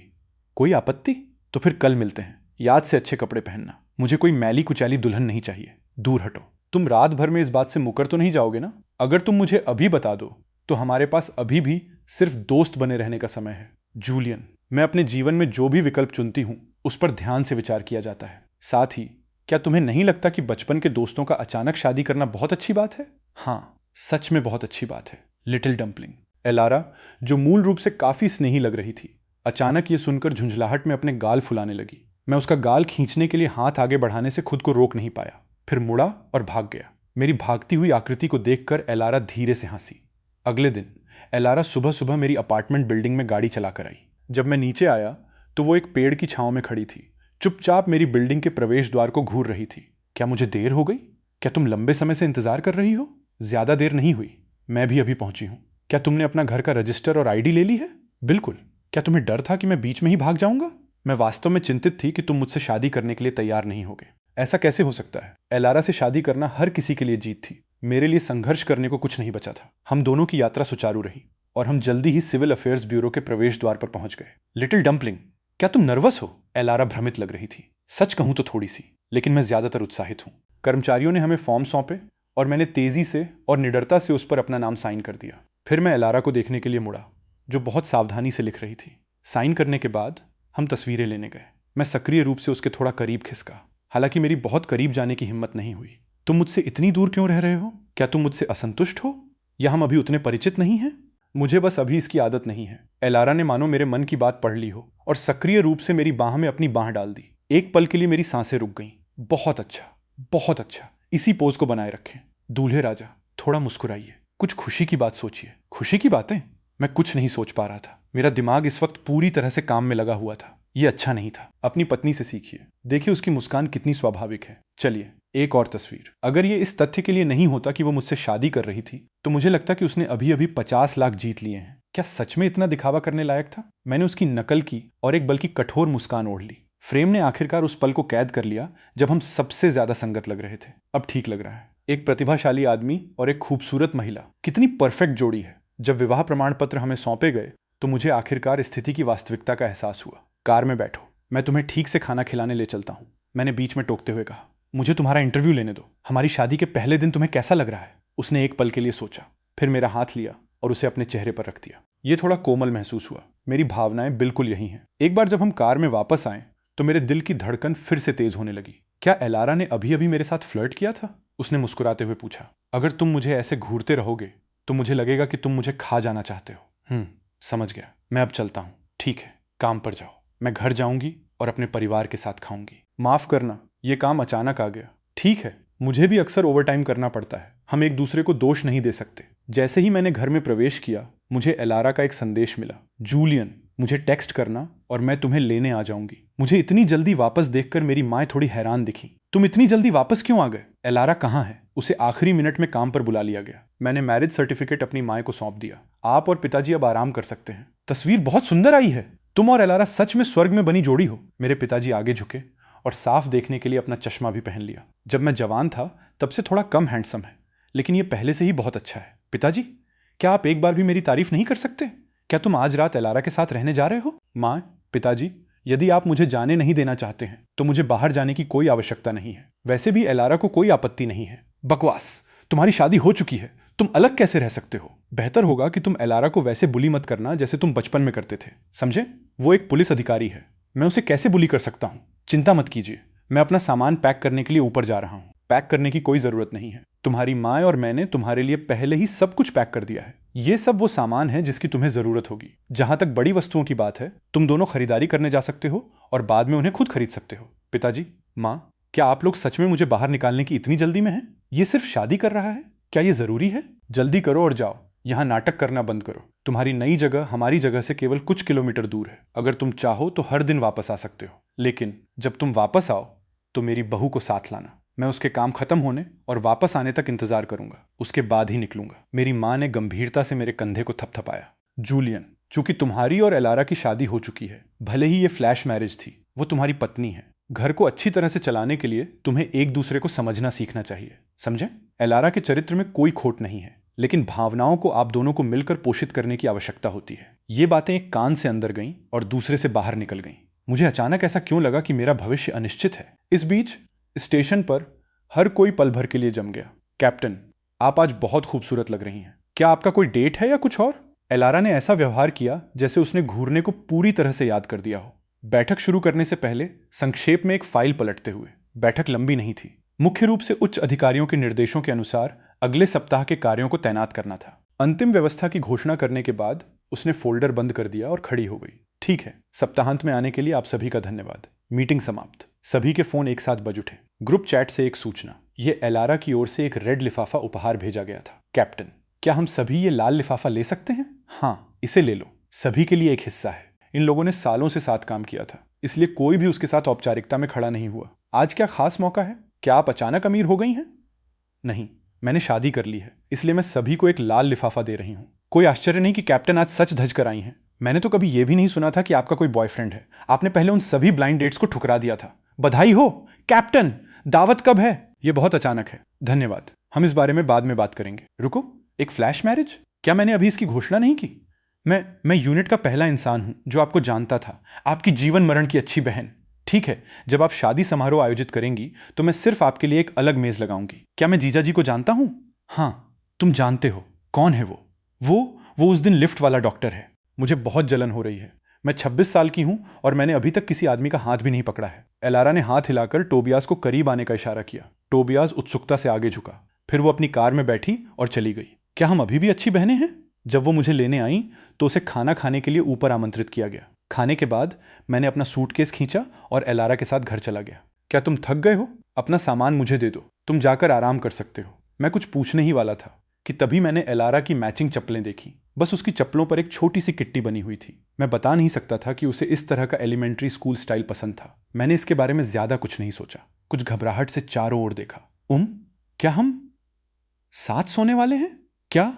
Speaker 1: कोई आपत्ति? तो फिर कल मिलते हैं। याद से अच्छे कपड़े पहनना। मुझे कोई मैली कुचैली दुल्हन नहीं चाहिए। दूर हटो। तुम रात भर में इस बात से मुकर तो नहीं जाओगे ना? अगर तुम मुझे अभी बता दो तो हमारे पास अभी भी सिर्फ दोस्त बने रहने का समय है। जूलियन, मैं अपने जीवन में जो भी विकल्प चुनती हूं उस पर ध्यान से विचार किया जाता है। साथ ही क्या तुम्हें नहीं लगता कि बचपन के दोस्तों का अचानक शादी करना बहुत अच्छी बात है? हाँ, सच में बहुत अच्छी बात है। Little dumpling. एलारा, जो मूल रूप से काफी स्नेही लग रही थी, अचानक ये सुनकर झुंझलाहट में अपने गाल फुलाने लगी। मैं उसका गाल खींचने के लिए हाथ आगे बढ़ाने से खुद को रोक नहीं पाया, फिर मुड़ा और भाग गया। मेरी भागती हुई आकृति को देखकर एलारा धीरे से हंसी। अगले दिन एलारा सुबह सुबह मेरी अपार्टमेंट बिल्डिंग में गाड़ी चलाकर आई। जब मैं नीचे आया तो वो एक पेड़ की छांव में खड़ी थी, चुपचाप मेरी बिल्डिंग के प्रवेश द्वार को घूर रही थी। क्या मुझे देर हो गई? क्या तुम लंबे समय से इंतजार कर रही हो? ज्यादा देर नहीं हुई, मैं भी अभी पहुंची हूं। क्या तुमने अपना घर का रजिस्टर और आईडी ले ली है? बिल्कुल। क्या तुम्हें डर था कि मैं बीच में ही भाग जाऊंगा? मैं वास्तव में चिंतित थी कि तुम मुझसे शादी करने के लिए तैयार नहीं होगे। ऐसा कैसे हो सकता है? एलारा से शादी करना हर किसी के लिए जीत थी। मेरे लिए संघर्ष करने को कुछ नहीं बचा था। हम दोनों की यात्रा सुचारू रही और हम जल्दी ही सिविल अफेयर्स ब्यूरो के प्रवेश द्वार पर पहुंच गए। लिटिल डम्पलिंग, क्या तुम नर्वस हो? एलारा भ्रमित लग रही थी। सच कहूं तो थोड़ी सी, लेकिन मैं ज्यादातर उत्साहित हूं। कर्मचारियों ने हमें फॉर्म सौंपे और मैंने तेजी से और निडरता से उस पर अपना नाम साइन कर दिया। फिर मैं एलारा को देखने के लिए मुड़ा, जो बहुत सावधानी से लिख रही थी। साइन करने के बाद हम तस्वीरें लेने गए। मैं सक्रिय रूप से उसके थोड़ा करीब खिसका, हालांकि मेरी बहुत करीब जाने की हिम्मत नहीं हुई। तुम मुझसे इतनी दूर क्यों रह रहे हो? क्या तुम मुझसे असंतुष्ट हो या हम अभी उतने परिचित नहीं हैं? मुझे बस अभी इसकी आदत नहीं है। एलारा ने मानो मेरे मन की बात पढ़ ली हो और सक्रिय रूप से मेरी बाह में अपनी बाह डाल दी। एक पल के लिए मेरी सांसें रुक गईं। बहुत अच्छा, बहुत अच्छा, इसी पोज को बनाए रखें। दूल्हे राजा, थोड़ा मुस्कुराइए, कुछ खुशी की बात सोचिए। खुशी की बातें? मैं कुछ नहीं सोच पा रहा था। मेरा दिमाग इस वक्त पूरी तरह से काम में लगा हुआ था। यह अच्छा नहीं था। अपनी पत्नी से सीखिए, देखिए उसकी मुस्कान कितनी स्वाभाविक है। चलिए एक और तस्वीर। अगर ये इस तथ्य के लिए नहीं होता कि वो मुझसे शादी कर रही थी, तो मुझे लगता कि उसने अभी अभी 50 लाख जीत लिए हैं। क्या सच में इतना दिखावा करने लायक था? मैंने उसकी नकल की और एक बल्कि कठोर मुस्कान ओढ़ ली। फ्रेम ने आखिरकार उस पल को कैद कर लिया जब हम सबसे ज्यादा संगत लग रहे थे। अब ठीक लग रहा है। एक प्रतिभाशाली आदमी और एक खूबसूरत महिला, कितनी परफेक्ट जोड़ी है। जब विवाह प्रमाण पत्र हमें सौंपे गए तो मुझे आखिरकार स्थिति की वास्तविकता का एहसास हुआ। कार में बैठो, मैं तुम्हें ठीक से खाना खिलाने ले चलता हूं, मैंने बीच में टोकते हुए कहा। मुझे तुम्हारा इंटरव्यू लेने दो। हमारी शादी के पहले दिन तुम्हें कैसा लग रहा है? उसने एक पल के लिए सोचा, फिर मेरा हाथ लिया और उसे अपने चेहरे पर रख दिया। ये थोड़ा कोमल महसूस हुआ। मेरी भावनाएं बिल्कुल यही हैं। एक बार जब हम कार में वापस आए तो मेरे दिल की धड़कन फिर से तेज होने लगी। क्या एलारा ने अभी अभी मेरे साथ फ्लर्ट किया था? उसने मुस्कुराते हुए पूछा। अगर तुम मुझे ऐसे घूरते रहोगे तो मुझे लगेगा कि तुम मुझे खा जाना चाहते हो। समझ गया। मैं अब चलता हूं। ठीक है, काम पर जाओ। मैं घर जाऊंगी और अपने परिवार के साथ खाऊंगी। माफ करना, ये काम अचानक आ गया। ठीक है, मुझे भी अक्सर ओवरटाइम करना पड़ता है। हम एक दूसरे को दोष नहीं दे सकते। जैसे ही मैंने घर में प्रवेश किया, मुझे एलारा का एक संदेश मिला। जूलियन, मुझे टेक्स्ट करना और मैं तुम्हें लेने आ जाऊंगी। मुझे इतनी जल्दी वापस देखकर मेरी माँ थोड़ी हैरान दिखी। तुम इतनी जल्दी वापस क्यों आ गए? एलारा कहाँ है? उसे आखिरी मिनट में काम पर बुला लिया गया। मैंने मैरिज सर्टिफिकेट अपनी माँ को सौंप दिया। आप और पिताजी अब आराम कर सकते हैं। तस्वीर बहुत सुंदर आई है। तुम और एलारा सच में स्वर्ग में बनी जोड़ी हो। मेरे पिताजी आगे झुके और साफ देखने के लिए अपना चश्मा भी पहन लिया। जब मैं जवान था तब से थोड़ा कम हैंडसम है, लेकिन ये पहले से ही बहुत अच्छा है। पिताजी, क्या आप एक बार भी मेरी तारीफ नहीं कर सकते? क्या तुम आज रात एलारा के साथ रहने जा रहे हो? माँ, पिताजी, यदि आप मुझे जाने नहीं देना चाहते हैं तो मुझे बाहर जाने की कोई आवश्यकता नहीं है। वैसे भी एलारा को कोई आपत्ति नहीं है। बकवास, तुम्हारी शादी हो चुकी है, तुम अलग कैसे रह सकते हो? बेहतर होगा कि तुम एलारा को वैसे बुली मत करना जैसे तुम बचपन में करते थे, समझे? वो एक पुलिस अधिकारी है, मैं उसे कैसे बुली कर सकता हूँ? चिंता मत कीजिए, मैं अपना सामान पैक करने के लिए ऊपर जा रहा हूँ। पैक करने की कोई जरूरत नहीं है। तुम्हारी माँ और मैंने तुम्हारे लिए पहले ही सब कुछ पैक कर दिया है। ये सब वो सामान है जिसकी तुम्हें जरूरत होगी। जहां तक बड़ी वस्तुओं की बात है, तुम दोनों खरीदारी करने जा सकते हो और बाद में उन्हें खुद खरीद सकते हो। पिताजी, माँ, क्या आप लोग सच में मुझे बाहर निकालने की इतनी जल्दी में हैं? ये सिर्फ शादी कर रहा है, क्या ये जरूरी है? जल्दी करो और जाओ, यहाँ नाटक करना बंद करो। तुम्हारी नई जगह हमारी जगह से केवल कुछ किलोमीटर दूर है। अगर तुम चाहो तो हर दिन वापस आ सकते हो, लेकिन जब तुम वापस आओ तो मेरी बहू को साथ लाना। मैं उसके काम खत्म होने और वापस आने तक इंतजार करूंगा, उसके बाद ही निकलूंगा। मेरी माँ ने गंभीरता से मेरे कंधे को थपथपाया। जूलियन, चूंकि तुम्हारी और एलारा की शादी हो चुकी है, भले ही ये फ्लैश मैरिज थी, वो तुम्हारी पत्नी है। घर को अच्छी तरह से चलाने के लिए तुम्हें एक दूसरे को समझना सीखना चाहिए, समझे? एलारा के चरित्र में कोई खोट नहीं है, लेकिन भावनाओं को आप दोनों को मिलकर पोषित करने की आवश्यकता होती है। ये बातें एक कान से अंदर गईं और दूसरे से बाहर निकल गईं। मुझे अचानक ऐसा क्यों लगा कि मेरा भविष्य अनिश्चित है। इस बीच स्टेशन पर हर कोई पल भर के लिए जम गया। कैप्टन, आप आज बहुत खूबसूरत लग रही हैं। क्या आपका कोई डेट है या कुछ और? एलारा ने ऐसा व्यवहार किया जैसे उसने घूरने को पूरी तरह से याद कर दिया हो। बैठक शुरू करने से पहले संक्षेप में एक फाइल पलटते हुए, बैठक लंबी नहीं थी। मुख्य रूप से उच्च अधिकारियों के निर्देशों के अनुसार अगले सप्ताह के कार्यों को तैनात करना था। अंतिम व्यवस्था की घोषणा करने के बाद उसने फोल्डर बंद कर दिया और खड़ी हो गई। ठीक है, सप्ताहांत में आने के लिए आप सभी का धन्यवाद। मीटिंग समाप्त। सभी के फोन एक साथ बज उठे। ग्रुप चैट से एक सूचना, ये एलारा की ओर से एक रेड लिफाफा उपहार भेजा गया था। कैप्टन, क्या हम सभी ये लाल लिफाफा ले सकते हैं? हाँ, इसे ले लो, सभी के लिए एक हिस्सा है। इन लोगों ने सालों से साथ काम किया था, इसलिए कोई भी उसके साथ औपचारिकता में खड़ा नहीं हुआ। आज क्या खास मौका है? क्या आप अचानक अमीर हो गई हैं? नहीं, मैंने शादी कर ली है, इसलिए मैं सभी को एक लाल लिफाफा दे रही हूँ। कोई आश्चर्य नहीं कि कैप्टन आज सच धज कर आई हैं। मैंने तो कभी यह भी नहीं सुना था कि आपका कोई बॉयफ्रेंड है। आपने पहले उन सभी ब्लाइंड डेट्स को ठुकरा दिया था। बधाई हो कैप्टन। दावत कब है? यह बहुत अचानक है। धन्यवाद। हम इस बारे में बाद में बात करेंगे। रुको, एक फ्लैश मैरिज? क्या मैंने अभी इसकी घोषणा नहीं की? मैं यूनिट का पहला इंसान हूं जो आपको जानता था, आपकी जीवन मरण की अच्छी बहन। ठीक है, जब आप शादी समारोह आयोजित करेंगी तो मैं सिर्फ आपके लिए एक अलग मेज लगाऊंगी। क्या मैं जीजा जी को जानता हूं? हाँ, तुम जानते हो। कौन है वो उस दिन लिफ्ट वाला डॉक्टर है। मुझे बहुत जलन हो रही है। मैं 26 साल की हूं और मैंने अभी तक किसी आदमी का हाथ भी नहीं पकड़ा है। एलारा ने हाथ हिलाकर टोबियास को करीब आने का इशारा किया। टोबियास उत्सुकता से आगे झुका। फिर वो अपनी कार में बैठी और चली गई। क्या हम अभी भी अच्छी बहनें हैं? जब वो मुझे लेने आई तो उसे खाना खाने के लिए ऊपर आमंत्रित किया गया। खाने के बाद मैंने अपना सूटकेस खींचा और एलारा के साथ घर चला गया। क्या तुम थक गए हो? अपना सामान मुझे दे दो, तुम जाकर आराम कर सकते हो। मैं कुछ पूछने ही वाला था कि तभी मैंने एलारा की मैचिंग चप्पलें देखी। बस उसकी चप्पलों पर एक छोटी सी किट्टी बनी हुई थी। मैं बता नहीं सकता था कि उसे इस तरह का एलिमेंट्री स्कूल स्टाइल पसंद था। मैंने इसके बारे में ज्यादा कुछ नहीं सोचा। कुछ घबराहट से चारों ओर देखा। क्या हम साथ सोने वाले हैं? क्या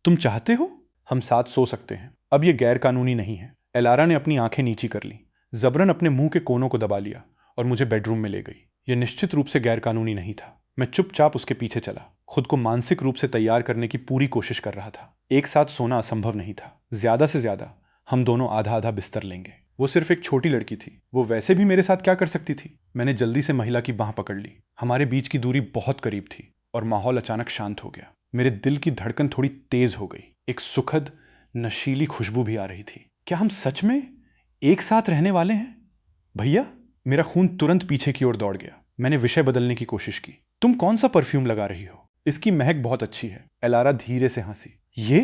Speaker 1: तुम चाहते हो? हम साथ सो सकते हैं। अब यह गैर कानूनी नहीं है। एलारा ने अपनी आंखें नीची कर ली, जबरन अपने मुंह के कोनों को दबा लिया और मुझे बेडरूम में ले गई। यह निश्चित रूप से गैर कानूनी नहीं था। मैं चुपचाप उसके पीछे चला, खुद को मानसिक रूप से तैयार करने की पूरी कोशिश कर रहा था। एक साथ सोना असंभव नहीं था। ज्यादा से ज्यादा हम दोनों आधा आधा बिस्तर लेंगे। वो सिर्फ एक छोटी लड़की थी, वो वैसे भी मेरे साथ क्या कर सकती थी? मैंने जल्दी से महिला की बांह पकड़ ली। हमारे बीच की दूरी बहुत करीब थी और माहौल अचानक शांत हो गया। मेरे दिल की धड़कन थोड़ी तेज हो गई। एक सुखद नशीली खुशबू भी आ रही थी। क्या हम सच में एक साथ रहने वाले हैं? भैया, मेरा खून तुरंत पीछे की ओर दौड़ गया। मैंने विषय बदलने की कोशिश की। तुम कौन सा परफ्यूम लगा रही हो? इसकी महक बहुत अच्छी है। एलारा धीरे से हंसी। ये?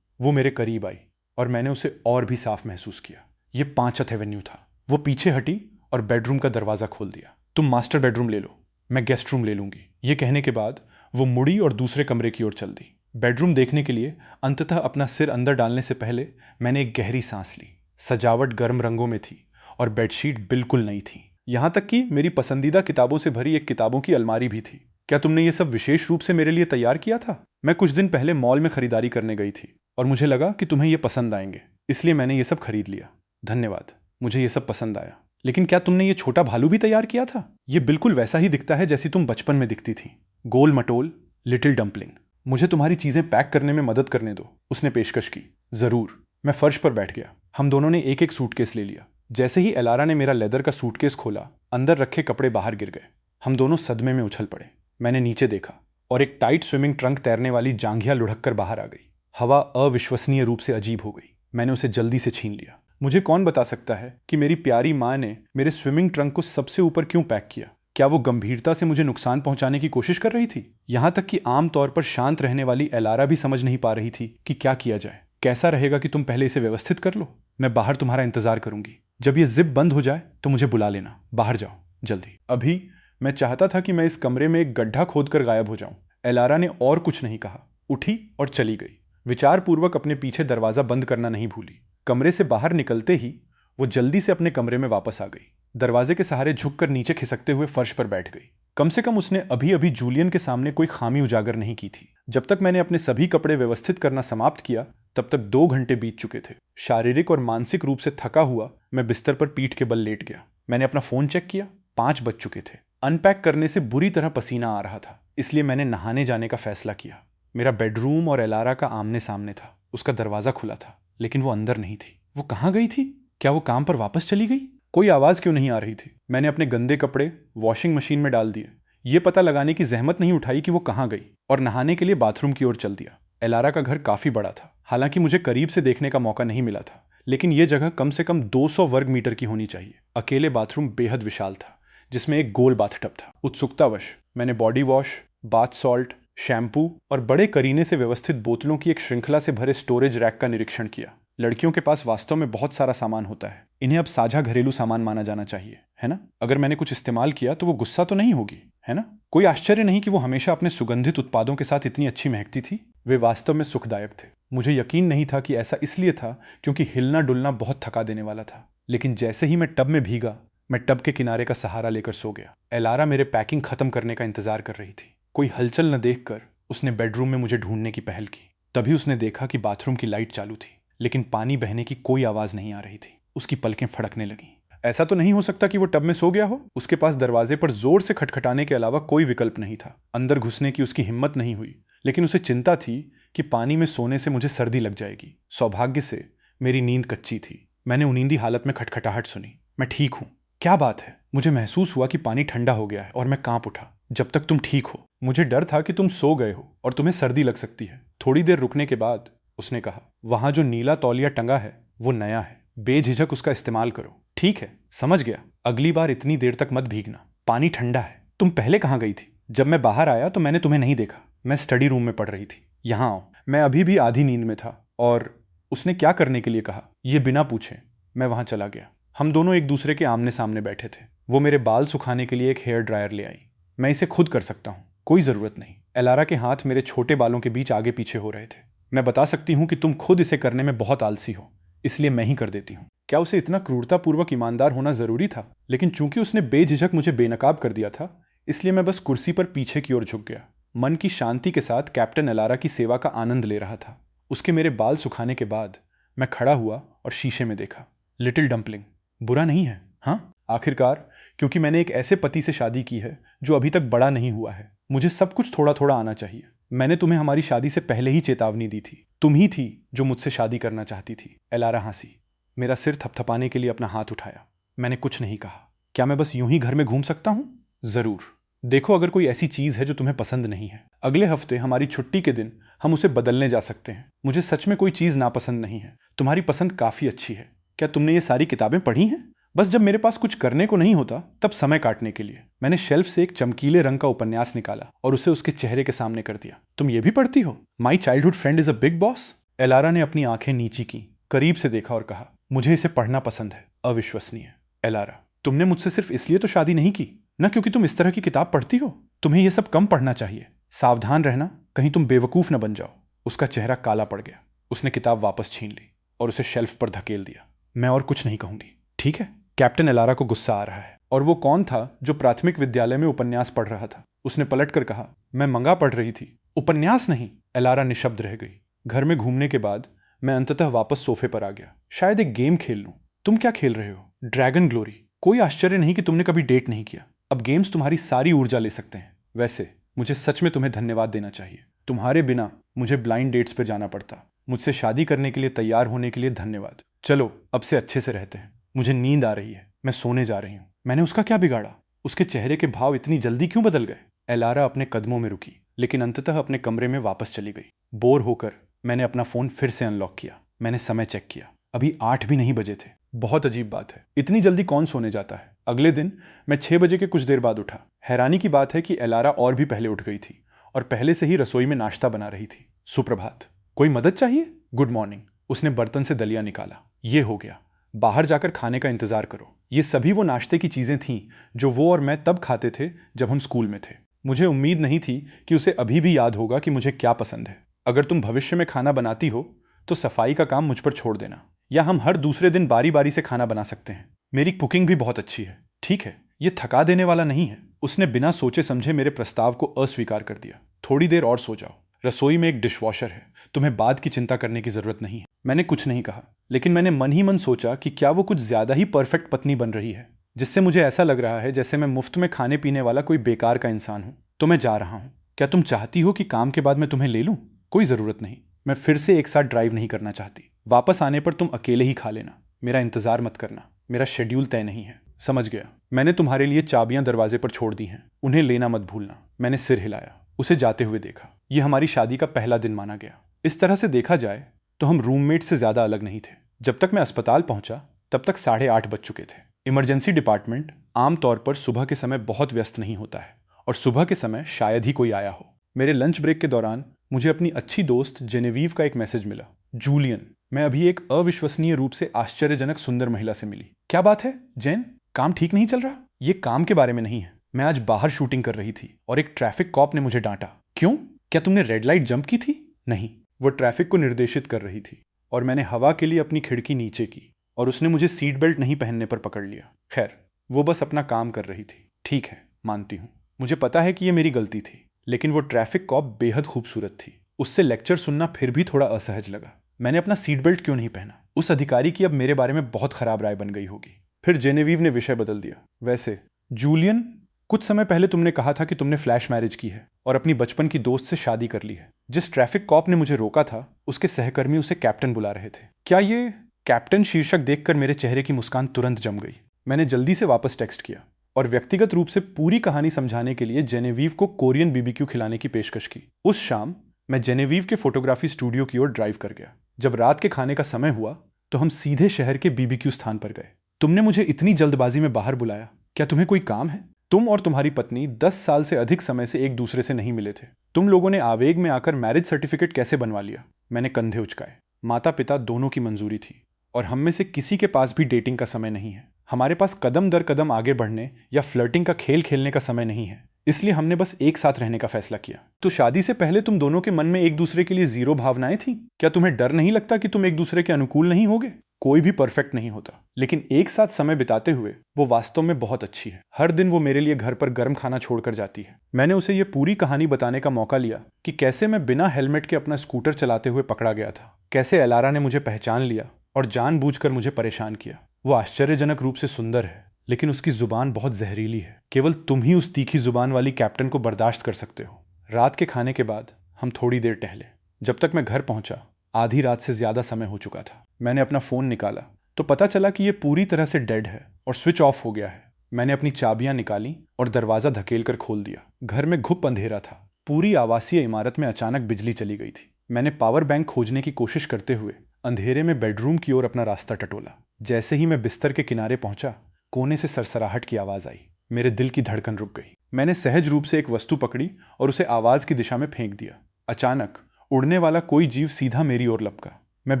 Speaker 1: वो मेरे करीब आई और मैंने उसे और भी साफ महसूस किया। ये 5th एवेन्यू था। वो पीछे हटी और बेडरूम का दरवाजा खोल दिया। तुम मास्टर बेडरूम ले लो, मैं गेस्ट रूम ले लूंगी। ये कहने के बाद वो मुड़ी और दूसरे कमरे की ओर चल दी। बेडरूम देखने के लिए अंततः अपना सिर अंदर डालने से पहले मैंने एक गहरी सांस ली। सजावट गर्म रंगों में थी और बेडशीट बिल्कुल नई थी। यहां तक कि मेरी पसंदीदा किताबों से भरी एक किताबों की अलमारी भी थी। क्या तुमने ये सब विशेष रूप से मेरे लिए तैयार किया था? मैं कुछ दिन पहले मॉल में खरीदारी करने गई थी और मुझे लगा कि तुम्हें ये पसंद आएंगे, इसलिए मैंने ये सब खरीद लिया। धन्यवाद, मुझे ये सब पसंद आया। लेकिन क्या तुमने ये छोटा भालू भी तैयार किया था? ये बिल्कुल वैसा ही दिखता है जैसी तुम बचपन में दिखती थी। गोल मटोल लिटिल डम्पलिंग। मुझे तुम्हारी चीजें पैक करने में मदद करने दो, उसने पेशकश की। जरूर। मैं फर्श पर बैठ गया। हम दोनों ने एक एक सूटकेस ले लिया। जैसे ही एलारा ने मेरा लेदर का सूटकेस खोला, अंदर रखे कपड़े बाहर गिर गए। हम दोनों सदमे में उछल पड़े। मैंने नीचे देखा और एक टाइट स्विमिंग ट्रंक तैरने वाली जांघिया लुढ़क कर बाहर आ गई। हवा अविश्वसनीय रूप से अजीब हो गई। मैंने उसे जल्दी से छीन लिया। मुझे कौन बता सकता है कि मेरी प्यारी माँ ने मेरे स्विमिंग ट्रंक को सबसे ऊपर क्यों पैक किया? क्या वो गंभीरता से मुझे नुकसान पहुंचाने की कोशिश कर रही थी? यहां तक कि आमतौर पर शांत रहने वाली एलारा भी समझ नहीं पा रही थी कि क्या किया जाए। कैसा रहेगा कि तुम पहले इसे व्यवस्थित कर लो। मैं बाहर तुम्हारा इंतजार करूंगी। जब ये जिप बंद हो जाए तो मुझे बुला लेना। बाहर जाओ जल्दी। अभी मैं चाहता था कि मैं इस कमरे में एक गड्ढा खोदकर गायब हो जाऊं। एलारा ने और कुछ नहीं कहा, उठी और चली गई। विचारपूर्वक अपने पीछे दरवाजा बंद करना नहीं भूली। कमरे से बाहर निकलते ही वो जल्दी से अपने कमरे में वापस आ गई। दरवाजे के सहारे झुककर नीचे खिसकते हुए फर्श पर बैठ गई। कम से कम उसने अभी अभी जूलियन के सामने कोई खामी उजागर नहीं की थी। जब तक मैंने अपने सभी कपड़े व्यवस्थित करना समाप्त किया, तब तक 2 घंटे बीत चुके थे। शारीरिक और मानसिक रूप से थका हुआ मैं बिस्तर पर पीठ के बल लेट गया। मैंने अपना फोन चेक किया। 5 बज चुके थे। अनपैक करने से बुरी तरह पसीना आ रहा था, इसलिए मैंने नहाने जाने का फैसला किया। मेरा बेडरूम और एलारा का आमने सामने था। उसका दरवाजा खुला था, लेकिन वो अंदर नहीं थी। वो कहाँ गई थी? क्या वो काम पर वापस चली गई? कोई आवाज क्यों नहीं आ रही थी? मैंने अपने गंदे कपड़े वॉशिंग मशीन में डाल दिए। ये पता लगाने की जहमत नहीं उठाई कि वो कहाँ गई, और नहाने के लिए बाथरूम की ओर चल दिया। एलारा का घर काफी बड़ा था। हालांकि मुझे करीब से देखने का मौका नहीं मिला था, लेकिन यह जगह कम से कम 200 वर्ग मीटर की होनी चाहिए। अकेले बाथरूम बेहद विशाल था, जिसमें एक गोल बाथटब था। उत्सुकतावश मैंने body wash, bath salt, shampoo और बड़े करीने से व्यवस्थित बोतलों की एक श्रृंखला से भरे स्टोरेज रैक का निरीक्षण किया। लड़कियों के पास वास्तव में बहुत सारा सामान होता है। इन्हें अब साझा घरेलू सामान माना जाना चाहिए, है ना? अगर मैंने कुछ इस्तेमाल किया तो वो गुस्सा तो नहीं होगी, है ना? कोई आश्चर्य नहीं कि वो हमेशा अपने सुगंधित उत्पादों के साथ इतनी अच्छी महकती थी। वे वास्तव में सुखदायक थे। मुझे यकीन नहीं था कि ऐसा इसलिए था क्योंकि हिलना डुलना बहुत थका देने वाला था। लेकिन जैसे ही मैं टब में भीगा, मैं टब के किनारे का सहारा लेकर सो गया। एलारा मेरे पैकिंग खत्म करने का इंतजार कर रही थी। कोई हलचल न देखकर उसने बेडरूम में मुझे ढूंढने की पहल की। तभी उसने देखा कि बाथरूम की लाइट चालू थी, लेकिन पानी बहने की कोई आवाज नहीं आ रही थी। उसकी पलकें फड़कने लगीं। ऐसा तो नहीं हो सकता कि वो टब में सो गया हो? उसके पास दरवाजे पर जोर से खटखटाने के अलावा कोई विकल्प नहीं था। अंदर घुसने की उसकी हिम्मत नहीं हुई, लेकिन उसे चिंता थी कि पानी में सोने से मुझे सर्दी लग जाएगी। सौभाग्य से मेरी नींद कच्ची थी। मैंने उनींदी हालत में खटखटाहट सुनी। मैं ठीक हूँ। क्या बात है? मुझे महसूस हुआ कि पानी ठंडा हो गया है और मैं कांप उठा। जब तक तुम ठीक हो। मुझे डर था कि तुम सो गए हो और तुम्हें सर्दी लग सकती है। थोड़ी देर रुकने के बाद उसने कहा, वहां जो नीला तौलिया टंगा है वो नया है, बेझिझक उसका इस्तेमाल करो। ठीक है, समझ गया। अगली बार इतनी देर तक मत भीगना, पानी ठंडा है। तुम पहले कहाँ गई थी? जब मैं बाहर आया तो मैंने तुम्हें नहीं देखा। मैं स्टडी रूम में पढ़ रही थी। यहाँ आओ। मैं अभी भी आधी नींद में था। और उसने क्या करने के लिए कहा ये बिना पूछे मैं वहां चला गया। हम दोनों एक दूसरे के आमने सामने बैठे थे। वो मेरे बाल सुखाने के लिए एक हेयर ड्रायर ले आई। मैं इसे खुद कर सकता हूँ, कोई जरूरत नहीं। एलारा के हाथ मेरे छोटे बालों के बीच आगे पीछे हो रहे थे। मैं बता सकती हूँ कि तुम खुद इसे करने में बहुत आलसी हो, इसलिए मैं ही कर देती हूँ। क्या उसे इतना क्रूरतापूर्वक ईमानदार होना जरूरी था? लेकिन चूंकि उसने बेझिझक मुझे बेनकाब कर दिया था, इसलिए मैं बस कुर्सी पर पीछे की ओर झुक गया। मन की शांति के साथ कैप्टन एलारा की सेवा का आनंद ले रहा था। उसके मेरे बाल सुखाने के बाद मैं खड़ा हुआ और शीशे में देखा। लिटिल डम्पलिंग बुरा नहीं है, हाँ? आखिरकार, क्योंकि मैंने एक ऐसे पति से शादी की है जो अभी तक बड़ा नहीं हुआ है, मुझे सब कुछ थोड़ा थोड़ा आना चाहिए। मैंने तुम्हें हमारी शादी से पहले ही चेतावनी दी थी। तुम ही थी जो मुझसे शादी करना चाहती थी। एलारा हंसी। मेरा सिर थपथपाने के लिए अपना हाथ उठाया। मैंने कुछ नहीं कहा। क्या मैं बस यूं ही घर में घूम सकता हूं? जरूर। देखो, अगर कोई ऐसी चीज है जो तुम्हें पसंद नहीं है, अगले हफ्ते हमारी छुट्टी के दिन हम उसे बदलने जा सकते हैं। मुझे सच में कोई चीज नापसंद नहीं है। तुम्हारी पसंद काफी अच्छी है। क्या तुमने ये सारी किताबें पढ़ी हैं? बस जब मेरे पास कुछ करने को नहीं होता तब समय काटने के लिए। मैंने शेल्फ से एक चमकीले रंग का उपन्यास निकाला और उसे उसके चेहरे के सामने कर दिया। तुम ये भी पढ़ती हो? My childhood friend is a big boss. Elara ने अपनी आंखें नीची की, करीब से देखा और कहा, मुझे इसे पढ़ना पसंद है। अविश्वसनीय। एलारा, तुमने मुझसे सिर्फ इसलिए तो शादी नहीं की, न क्योंकि तुम इस तरह की किताब पढ़ती हो। तुम्हें यह सब कम पढ़ना चाहिए। सावधान रहना, कहीं तुम बेवकूफ न बन जाओ। उसका चेहरा काला पड़ गया। उसने किताब वापस छीन ली और उसे शेल्फ पर धकेल दिया। मैं और कुछ नहीं कहूंगी, ठीक है? कैप्टन एलारा को गुस्सा आ रहा है। और वो कौन था जो प्राथमिक विद्यालय में उपन्यास पढ़ रहा था? उसने पलटकर कहा, मैं मंगा पढ़ रही थी, उपन्यास नहीं। एलारा निशब्द रह गई। घर में घूमने के बाद मैं अंततः वापस सोफे पर आ गया। शायद एक गेम खेल लूं। तुम क्या खेल रहे हो? Dragon glory. कोई आश्चर्य नहीं कि तुमने कभी डेट नहीं किया। अब गेम्स तुम्हारी सारी ऊर्जा ले सकते हैं। वैसे मुझे सच में तुम्हें धन्यवाद देना चाहिए। तुम्हारे बिना मुझे ब्लाइंड डेट्स पर जाना पड़ता। मुझसे शादी करने के लिए तैयार होने के लिए धन्यवाद। चलो अब से अच्छे से रहते हैं। मुझे नींद आ रही है, मैं सोने जा रही हूँ। मैंने उसका क्या बिगाड़ा? उसके चेहरे के भाव इतनी जल्दी क्यों बदल गए? एलारा अपने कदमों में रुकी, लेकिन अंततः अपने कमरे में वापस चली गई। बोर होकर मैंने अपना फोन फिर से अनलॉक किया। मैंने समय चेक किया, अभी 8 भी नहीं बजे थे। बहुत अजीब बात है, इतनी जल्दी कौन सोने जाता है? अगले दिन मैं 6 बजे के कुछ देर बाद उठा। हैरानी की बात है कि एलारा और भी पहले उठ गई थी और पहले से ही रसोई में नाश्ता बना रही थी। सुप्रभात। कोई मदद चाहिए? Good morning. उसने बर्तन से दलिया निकाला। ये हो गया, बाहर जाकर खाने का इंतजार करो। ये सभी वो नाश्ते की चीजें थीं जो वो और मैं तब खाते थे जब हम स्कूल में थे। मुझे उम्मीद नहीं थी कि उसे अभी भी याद होगा कि मुझे क्या पसंद है। अगर तुम भविष्य में खाना बनाती हो तो सफाई का काम मुझ पर छोड़ देना, या हम हर दूसरे दिन बारी बारी से खाना बना सकते हैं। मेरी कुकिंग भी बहुत अच्छी है, ठीक है? ये थका देने वाला नहीं है। उसने बिना सोचे समझे मेरे प्रस्ताव को अस्वीकार कर दिया। थोड़ी देर और सो जाओ। रसोई में एक डिशवॉशर है, तुम्हें बाद की चिंता करने की जरूरत नहीं है। मैंने कुछ नहीं कहा, लेकिन मैंने मन ही मन सोचा कि क्या वो कुछ ज्यादा ही परफेक्ट पत्नी बन रही है, जिससे मुझे ऐसा लग रहा है जैसे मैं मुफ्त में खाने पीने वाला कोई बेकार का इंसान हूं। तो मैं जा रहा हूं। क्या तुम चाहती हो कि काम के बाद मैं तुम्हें ले लूं? कोई जरूरत नहीं। मैं फिर से एक साथ ड्राइव नहीं करना चाहती। वापस आने पर तुम अकेले ही खा लेना, मेरा इंतजार मत करना। मेरा शेड्यूल तय नहीं है। समझ गया। मैंने तुम्हारे लिए चाबियां दरवाजे पर छोड़ दी हैं, उन्हें लेना मत भूलना। मैंने सिर हिलाया। उसे जाते हुए देखा। यह हमारी शादी का पहला दिन माना गया। इस तरह से देखा जाए तो हम रूममेट से ज्यादा अलग नहीं थे। जब तक मैं अस्पताल पहुंचा तब तक 8:30 बज चुके थे। इमरजेंसी डिपार्टमेंट आमतौर पर सुबह के समय बहुत व्यस्त नहीं होता है, और सुबह के समय शायद ही कोई आया हो। मेरे लंच ब्रेक के दौरान मुझे अपनी अच्छी दोस्त जेनेवीव का एक मैसेज मिला। जूलियन, मैं अभी एक अविश्वसनीय रूप से आश्चर्यजनक सुंदर महिला से मिली। क्या बात है जेन? काम ठीक नहीं चल रहा? ये काम के बारे में नहीं है। मैं आज बाहर शूटिंग कर रही थी और एक ट्रैफिक कॉप ने मुझे डांटा। क्यों? क्या तुमने रेड लाइट जंप की थी? नहीं, वो ट्रैफिक को निर्देशित कर रही थी और मैंने हवा के लिए अपनी खिड़की नीचे की और उसने मुझे सीट बेल्ट नहीं पहनने पर पकड़ लिया। खैर, वो बस अपना काम कर रही थी। ठीक है, मानती हूँ। मुझे पता है कि ये मेरी गलती थी, लेकिन वो ट्रैफिक कॉप बेहद खूबसूरत थी। उससे लेक्चर सुनना फिर भी थोड़ा असहज लगा। मैंने अपना सीट बेल्ट क्यों नहीं पहना? उस अधिकारी की अब मेरे बारे में बहुत खराब राय बन गई होगी। फिर जेनेवीव ने विषय बदल दिया। वैसे जूलियन, कुछ समय पहले तुमने कहा था कि तुमने फ्लैश मैरिज की है और अपनी बचपन की दोस्त से शादी कर ली है। जिस ट्रैफिक कॉप ने मुझे रोका था उसके सहकर्मी उसे कैप्टन बुला रहे थे। क्या ये कैप्टन शीर्षक देखकर मेरे चेहरे की मुस्कान तुरंत जम गई। मैंने जल्दी से वापस टेक्स्ट किया और व्यक्तिगत रूप से पूरी कहानी समझाने के लिए जेनेवीव को कोरियन बीबीक्यू खिलाने की पेशकश की। उस शाम मैं जेनेवीव के फोटोग्राफी स्टूडियो की ओर ड्राइव कर गया। जब रात के खाने का समय हुआ तो हम सीधे शहर के बीबीक्यू स्थान पर गए। तुमने मुझे इतनी जल्दबाजी में बाहर बुलाया, क्या तुम्हें कोई काम है? तुम और तुम्हारी पत्नी 10 साल से अधिक समय से एक दूसरे से नहीं मिले थे। तुम लोगों ने आवेग में आकर मैरिज सर्टिफिकेट कैसे बनवा लिया? मैंने कंधे उचकाए। माता पिता दोनों की मंजूरी थी और हम में से किसी के पास भी डेटिंग का समय नहीं है। हमारे पास कदम दर कदम आगे बढ़ने या फ्लर्टिंग का खेल खेलने का समय नहीं है, इसलिए हमने बस एक साथ रहने का फैसला किया। तो शादी से पहले तुम दोनों के मन में एक दूसरे के लिए जीरो भावनाएं थीं? क्या तुम्हें डर नहीं लगता कि तुम एक दूसरे के अनुकूल नहीं होगे? कोई भी परफेक्ट नहीं होता, लेकिन एक साथ समय बिताते हुए वो वास्तव में बहुत अच्छी है। हर दिन वो मेरे लिए घर पर गर्म खाना छोड़कर जाती है। मैंने उसे ये पूरी कहानी बताने का मौका लिया कि कैसे मैं बिना हेलमेट के अपना स्कूटर चलाते हुए पकड़ा गया था, कैसे एलारा ने मुझे पहचान लिया और जानबूझकर मुझे परेशान किया। वो आश्चर्यजनक रूप से सुंदर है, लेकिन उसकी जुबान बहुत जहरीली है। केवल तुम ही उस तीखी जुबान वाली कैप्टन को बर्दाश्त कर सकते हो। रात के खाने के बाद हम थोड़ी देर टहले। जब तक मैं घर पहुंचा आधी रात से ज्यादा समय हो चुका था। मैंने अपना फोन निकाला तो पता चला कि यह पूरी तरह से डेड है और स्विच ऑफ हो गया है। मैंने अपनी चाबियां निकाली और दरवाजा धकेल कर खोल दिया। घर में घुप अंधेरा था। पूरी आवासीय इमारत में अचानक बिजली चली गई थी। मैंने पावर बैंक खोजने की कोशिश करते हुए अंधेरे में बेडरूम की ओर अपना रास्ता टटोला। जैसे ही मैं बिस्तर के किनारे पहुंचा, कोने से सरसराहट की आवाज आई। मेरे दिल की धड़कन रुक गई। मैंने सहज रूप से एक वस्तु पकड़ी और उसे आवाज की दिशा में फेंक दिया। अचानक उड़ने वाला कोई जीव सीधा मेरी ओर लपका। मैं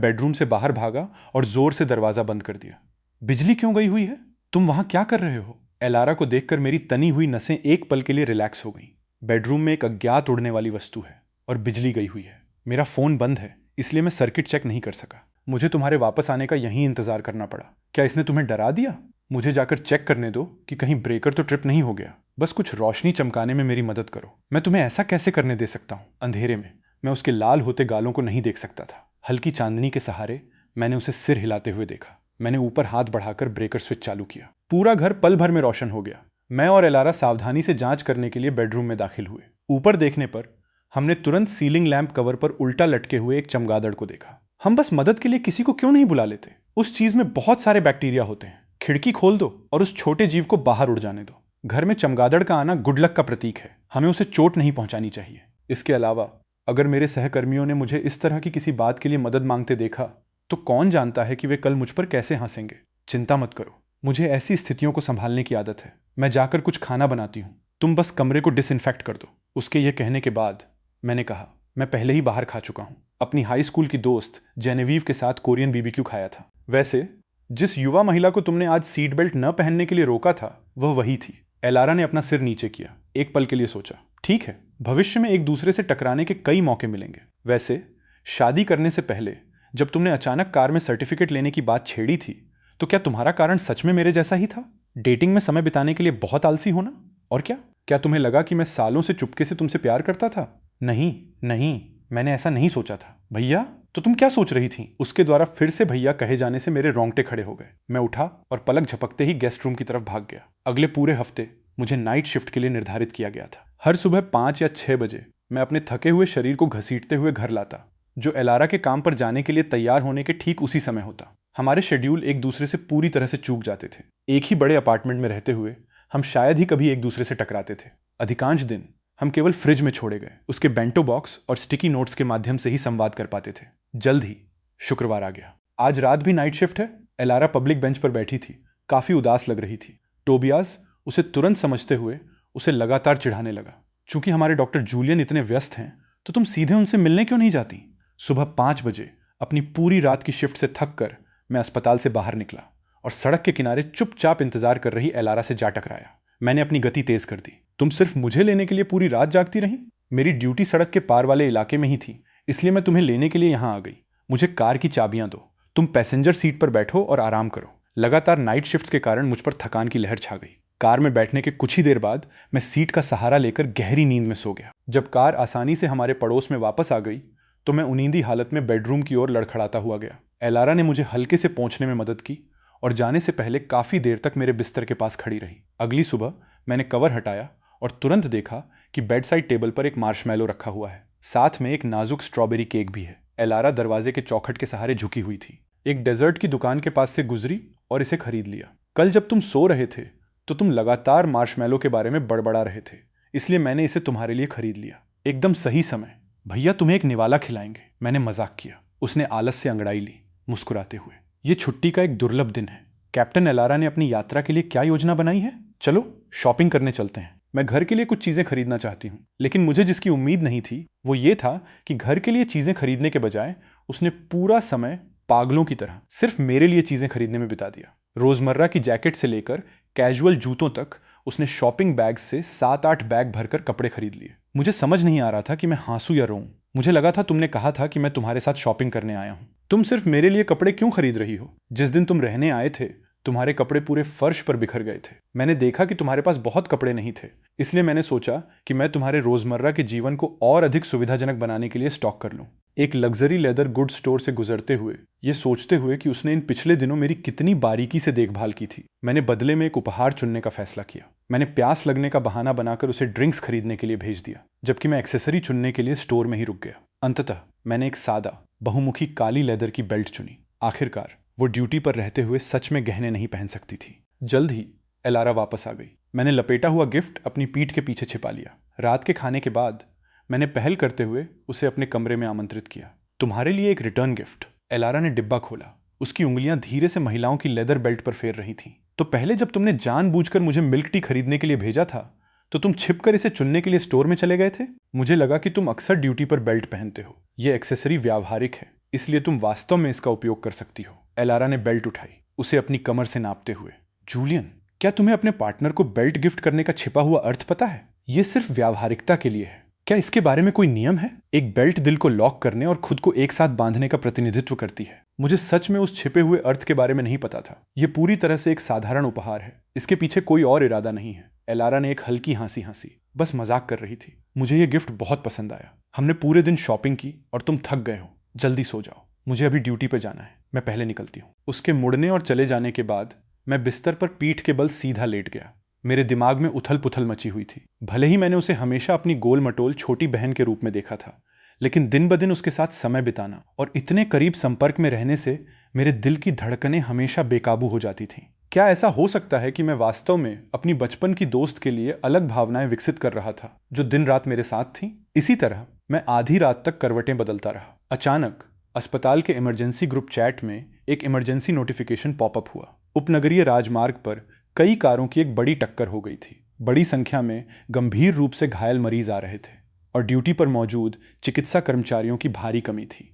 Speaker 1: बेडरूम से बाहर भागा और जोर से दरवाजा बंद कर दिया। बिजली क्यों गई हुई है? तुम वहां क्या कर रहे हो? एलारा को देखकर मेरी तनी हुई नसें एक पल के लिए रिलैक्स हो गईं। बेडरूम में एक अज्ञात उड़ने वाली वस्तु है और बिजली गई हुई है। मेरा फोन बंद है, इसलिए मैं सर्किट चेक नहीं कर सका। मुझे तुम्हारे वापस आने का यहीं इंतजार करना पड़ा। क्या इसने तुम्हें डरा दिया? मुझे जाकर चेक करने दो कि कहीं ब्रेकर तो ट्रिप नहीं हो गया। बस कुछ रोशनी चमकाने में मेरी मदद करो। मैं तुम्हें ऐसा कैसे करने दे सकता हूँ? अंधेरे में मैं उसके लाल होते गालों को नहीं देख सकता था। हल्की चांदनी के सहारे मैंने उसे सिर हिलाते हुए देखा। मैंने ऊपर हाथ बढ़ाकर ब्रेकर स्विच चालू किया। पूरा घर पल भर में रोशन हो गया। मैं और एलारा सावधानी से जांच करने के लिए बेडरूम में दाखिल हुए। ऊपर देखने पर हमने तुरंत सीलिंग लैंप कवर पर उल्टा लटके हुए एक चमगादड़ को देखा। हम बस मदद के लिए किसी को क्यों नहीं बुला लेते? उस चीज में बहुत सारे बैक्टीरिया होते हैं। खिड़की खोल दो और उस छोटे जीव को बाहर उड़ जाने दो। घर में चमगादड़ का आना गुड लक का प्रतीक है। हमें उसे चोट नहीं पहुंचानी चाहिए। इसके अलावा अगर मेरे सहकर्मियों ने मुझे इस तरह की किसी बात के लिए मदद मांगते देखा तो कौन जानता है कि वे कल मुझ पर कैसे हंसेंगे। चिंता मत करो, मुझे ऐसी स्थितियों को संभालने की आदत है। मैं जाकर कुछ खाना बनाती हूँ, तुम बस कमरे को डिसइंफेक्ट कर दो। उसके यह कहने के बाद मैंने कहा, मैं पहले ही बाहर खा चुका हूँ। अपनी हाई स्कूल की दोस्त जेनेवीव के साथ कोरियन बीबीक्यू खाया था। वैसे जिस युवा महिला को तुमने आज सीट बेल्ट न पहनने के लिए रोका था वह वही थी। एलारा ने अपना सिर नीचे किया। एक पल के लिए सोचा। ठीक है, भविष्य में एक दूसरे से टकराने के कई मौके मिलेंगे। वैसे शादी करने से पहले जब तुमने अचानक कार में सर्टिफिकेट लेने की बात छेड़ी थी तो क्या तुम्हारा कारण सच में मेरे जैसा ही था? डेटिंग में समय बिताने के लिए बहुत आलसी होना। और क्या तुम्हें लगा कि मैं सालों से चुपके से तुमसे प्यार करता था? नहीं नहीं, मैंने ऐसा नहीं सोचा था। भैया, तो तुम क्या सोच रही थी? उसके द्वारा फिर से भैया कहे जाने से मेरे रोंगटे खड़े हो गए। मैं उठा और पलक झपकते ही गेस्ट रूम की तरफ भाग गया। अगले पूरे हफ्ते मुझे नाइट शिफ्ट के लिए निर्धारित किया गया था। हर सुबह 5 या 6 बजे मैं अपने थके हुए शरीर को घसीटते हुए घर लाता, जो एलारा के काम पर जाने के लिए तैयार होने के ठीक उसी समय होता। हमारे शेड्यूल एक दूसरे से पूरी तरह से चूक जाते थे। एक ही बड़े अपार्टमेंट में रहते हुए हम शायद ही कभी एक दूसरे से टकराते थे। अधिकांश दिन हम केवल फ्रिज में छोड़े गए उसके बेंटो बॉक्स और स्टिकी नोट्स के माध्यम से ही संवाद कर पाते थे। जल्द ही शुक्रवार आ गया। आज रात भी नाइट शिफ्ट है। एलारा पब्लिक बेंच पर बैठी थी, काफी उदास लग रही थी। टोबियास उसे तुरंत समझते हुए उसे लगातार चिढ़ाने लगा। चूंकि हमारे डॉक्टर जूलियन इतने व्यस्त हैं तो तुम सीधे उनसे मिलने क्यों नहीं जाती? सुबह 5 बजे अपनी पूरी रात की शिफ्ट से थक कर मैं अस्पताल से बाहर निकला और सड़क के किनारे चुपचाप इंतजार कर रही एलारा से जा टकराया। मैंने अपनी गति तेज कर दी। तुम सिर्फ मुझे लेने के लिए पूरी रात जागती रही? मेरी ड्यूटी सड़क के पार वाले इलाके में ही थी, इसलिए मैं तुम्हें लेने के लिए यहां आ गई। मुझे कार की चाबियां दो, तुम पैसेंजर सीट पर बैठो और आराम करो। लगातार नाइट शिफ्ट्स के कारण मुझ पर थकान की लहर छा गई। कार में बैठने के कुछ ही देर बाद मैं सीट का सहारा लेकर गहरी नींद में सो गया। जब कार आसानी से हमारे पड़ोस में वापस आ गई तो मैं उनींदी हालत में बेडरूम की ओर लड़खड़ाता हुआ गया। एलारा ने मुझे हल्के से पोंछने में मदद की और जाने से पहले काफ़ी देर तक मेरे बिस्तर के पास खड़ी रही। अगली सुबह मैंने कवर हटाया और तुरंत देखा कि बेड साइड टेबल पर एक मार्शमैलो रखा हुआ है, साथ में एक नाजुक स्ट्रॉबेरी केक भी है। एलारा दरवाजे के चौखट के सहारे झुकी हुई थी। एक डेजर्ट की दुकान के पास से गुजरी और इसे खरीद लिया। कल जब तुम सो रहे थे तो तुम लगातार मार्शमैलो के बारे में बड़बड़ा रहे थे, इसलिए मैंने इसे तुम्हारे लिए खरीद लिया। एकदम सही समय। भैया तुम्हें एक निवाला खिलाएंगे। मैंने मजाक किया। उसने आलस से अंगड़ाई ली, मुस्कुराते हुए। ये छुट्टी का एक दुर्लभ दिन है। कैप्टन एलारा ने अपनी यात्रा के लिए क्या योजना बनाई है? चलो शॉपिंग करने चलते हैं। मैं घर के लिए कुछ चीजें खरीदना चाहती हूँ, लेकिन मुझे जिसकी उम्मीद नहीं थी वो ये था कि घर के लिए चीजें खरीदने के बजाय उसने पूरा समय पागलों की तरह सिर्फ मेरे लिए चीजें खरीदने में बिता दिया। रोजमर्रा की जैकेट से लेकर कैजुअल जूतों तक उसने शॉपिंग बैग से 7-8 बैग भरकर कपड़े खरीद लिए। मुझे समझ नहीं आ रहा था कि मैं हंसूं या रोऊं। मुझे लगा था तुमने कहा था कि मैं तुम्हारे साथ शॉपिंग करने आया हूं। तुम सिर्फ मेरे लिए कपड़े क्यों खरीद रही हो? जिस दिन तुम रहने आए थे तुम्हारे कपड़े पूरे फर्श पर बिखर गए थे। मैंने देखा कि तुम्हारे पास बहुत कपड़े नहीं थे, इसलिए मैंने सोचा कि मैं तुम्हारे रोजमर्रा के जीवन को और अधिक सुविधाजनक बनाने के लिए स्टॉक कर लूं। एक लग्जरी लेदर गुड स्टोर से गुजरते हुए ये सोचते हुए कि उसने इन पिछले दिनों मेरी कितनी बारीकी से देखभाल की थी, मैंने बदले में एक उपहार चुनने का फैसला किया। मैंने प्यास लगने का बहाना बनाकर उसे ड्रिंक्स खरीदने के लिए भेज दिया, जबकि मैं एक्सेसरी चुनने के लिए स्टोर में ही रुक गया। अंततः मैंने एक सादा बहुमुखी काली लेदर की बेल्ट चुनी। आखिरकार वो ड्यूटी पर रहते हुए सच में गहने नहीं पहन सकती थी। जल्द ही एलारा वापस आ गई। मैंने लपेटा हुआ गिफ्ट अपनी पीठ के पीछे छिपा लिया। रात के खाने के बाद मैंने पहल करते हुए उसे अपने कमरे में आमंत्रित किया। तुम्हारे लिए एक रिटर्न गिफ्ट। एलारा ने डिब्बा खोला। उसकी उंगलियां धीरे से महिलाओं की लेदर बेल्ट पर फेर रही थीं। तो पहले जब तुमने जानबूझकर मुझे मिल्क टी खरीदने के लिए भेजा था तो तुम छिपकर इसे चुनने के लिए स्टोर में चले गए थे। मुझे लगा कि तुम अक्सर ड्यूटी पर बेल्ट पहनते हो। यह एक्सेसरी व्यावहारिक है, इसलिए तुम वास्तव में इसका उपयोग कर सकती हो। एलारा ने बेल्ट उठाई, उसे अपनी कमर से नापते हुए। जूलियन, क्या तुम्हें अपने पार्टनर को बेल्ट गिफ्ट करने का छिपा हुआ अर्थ पता है? यह सिर्फ व्यावहारिकता के लिए है। क्या इसके बारे में कोई नियम है? एक बेल्ट दिल को लॉक करने और खुद को एक साथ बांधने का प्रतिनिधित्व करती है। मुझे सच में उस छिपे हुए अर्थ के बारे में नहीं पता था। यह पूरी तरह से एक साधारण उपहार है, इसके पीछे कोई और इरादा नहीं है। एलारा ने एक हल्की हंसी हंसी, बस मजाक कर रही थी। मुझे यह गिफ्ट बहुत पसंद आया। हमने पूरे दिन शॉपिंग की और तुम थक गए हो। जल्दी सो जाओ, मुझे अभी ड्यूटी पर जाना है। मैं पहले निकलती हूँ। उसके मुड़ने और चले जाने के बाद मैं बिस्तर पर पीठ के बल सीधा लेट गया। मेरे दिमाग में उथल पुथल मची हुई थी। भले ही मैंने उसे हमेशा अपनी गोल मटोल छोटी बहन के रूप में देखा था, लेकिन दिन ब दिन उसके साथ समय बिताना और इतने करीब संपर्क में रहने से मेरे दिल की धड़कनें हमेशा बेकाबू हो जाती थीं। क्या ऐसा हो सकता है कि मैं वास्तव में अपनी बचपन की दोस्त के लिए अलग भावनाएं विकसित कर रहा था जो दिन रात मेरे साथ थीं? इसी तरह मैं आधी रात तक करवटें बदलता रहा। अचानक अस्पताल के इमरजेंसी ग्रुप चैट में एक इमरजेंसी नोटिफिकेशन पॉपअप हुआ। उपनगरीय राजमार्ग पर कई कारों की एक बड़ी टक्कर हो गई थी। बड़ी संख्या में गंभीर रूप से घायल मरीज आ रहे थे और ड्यूटी पर मौजूद चिकित्सा कर्मचारियों की भारी कमी थी।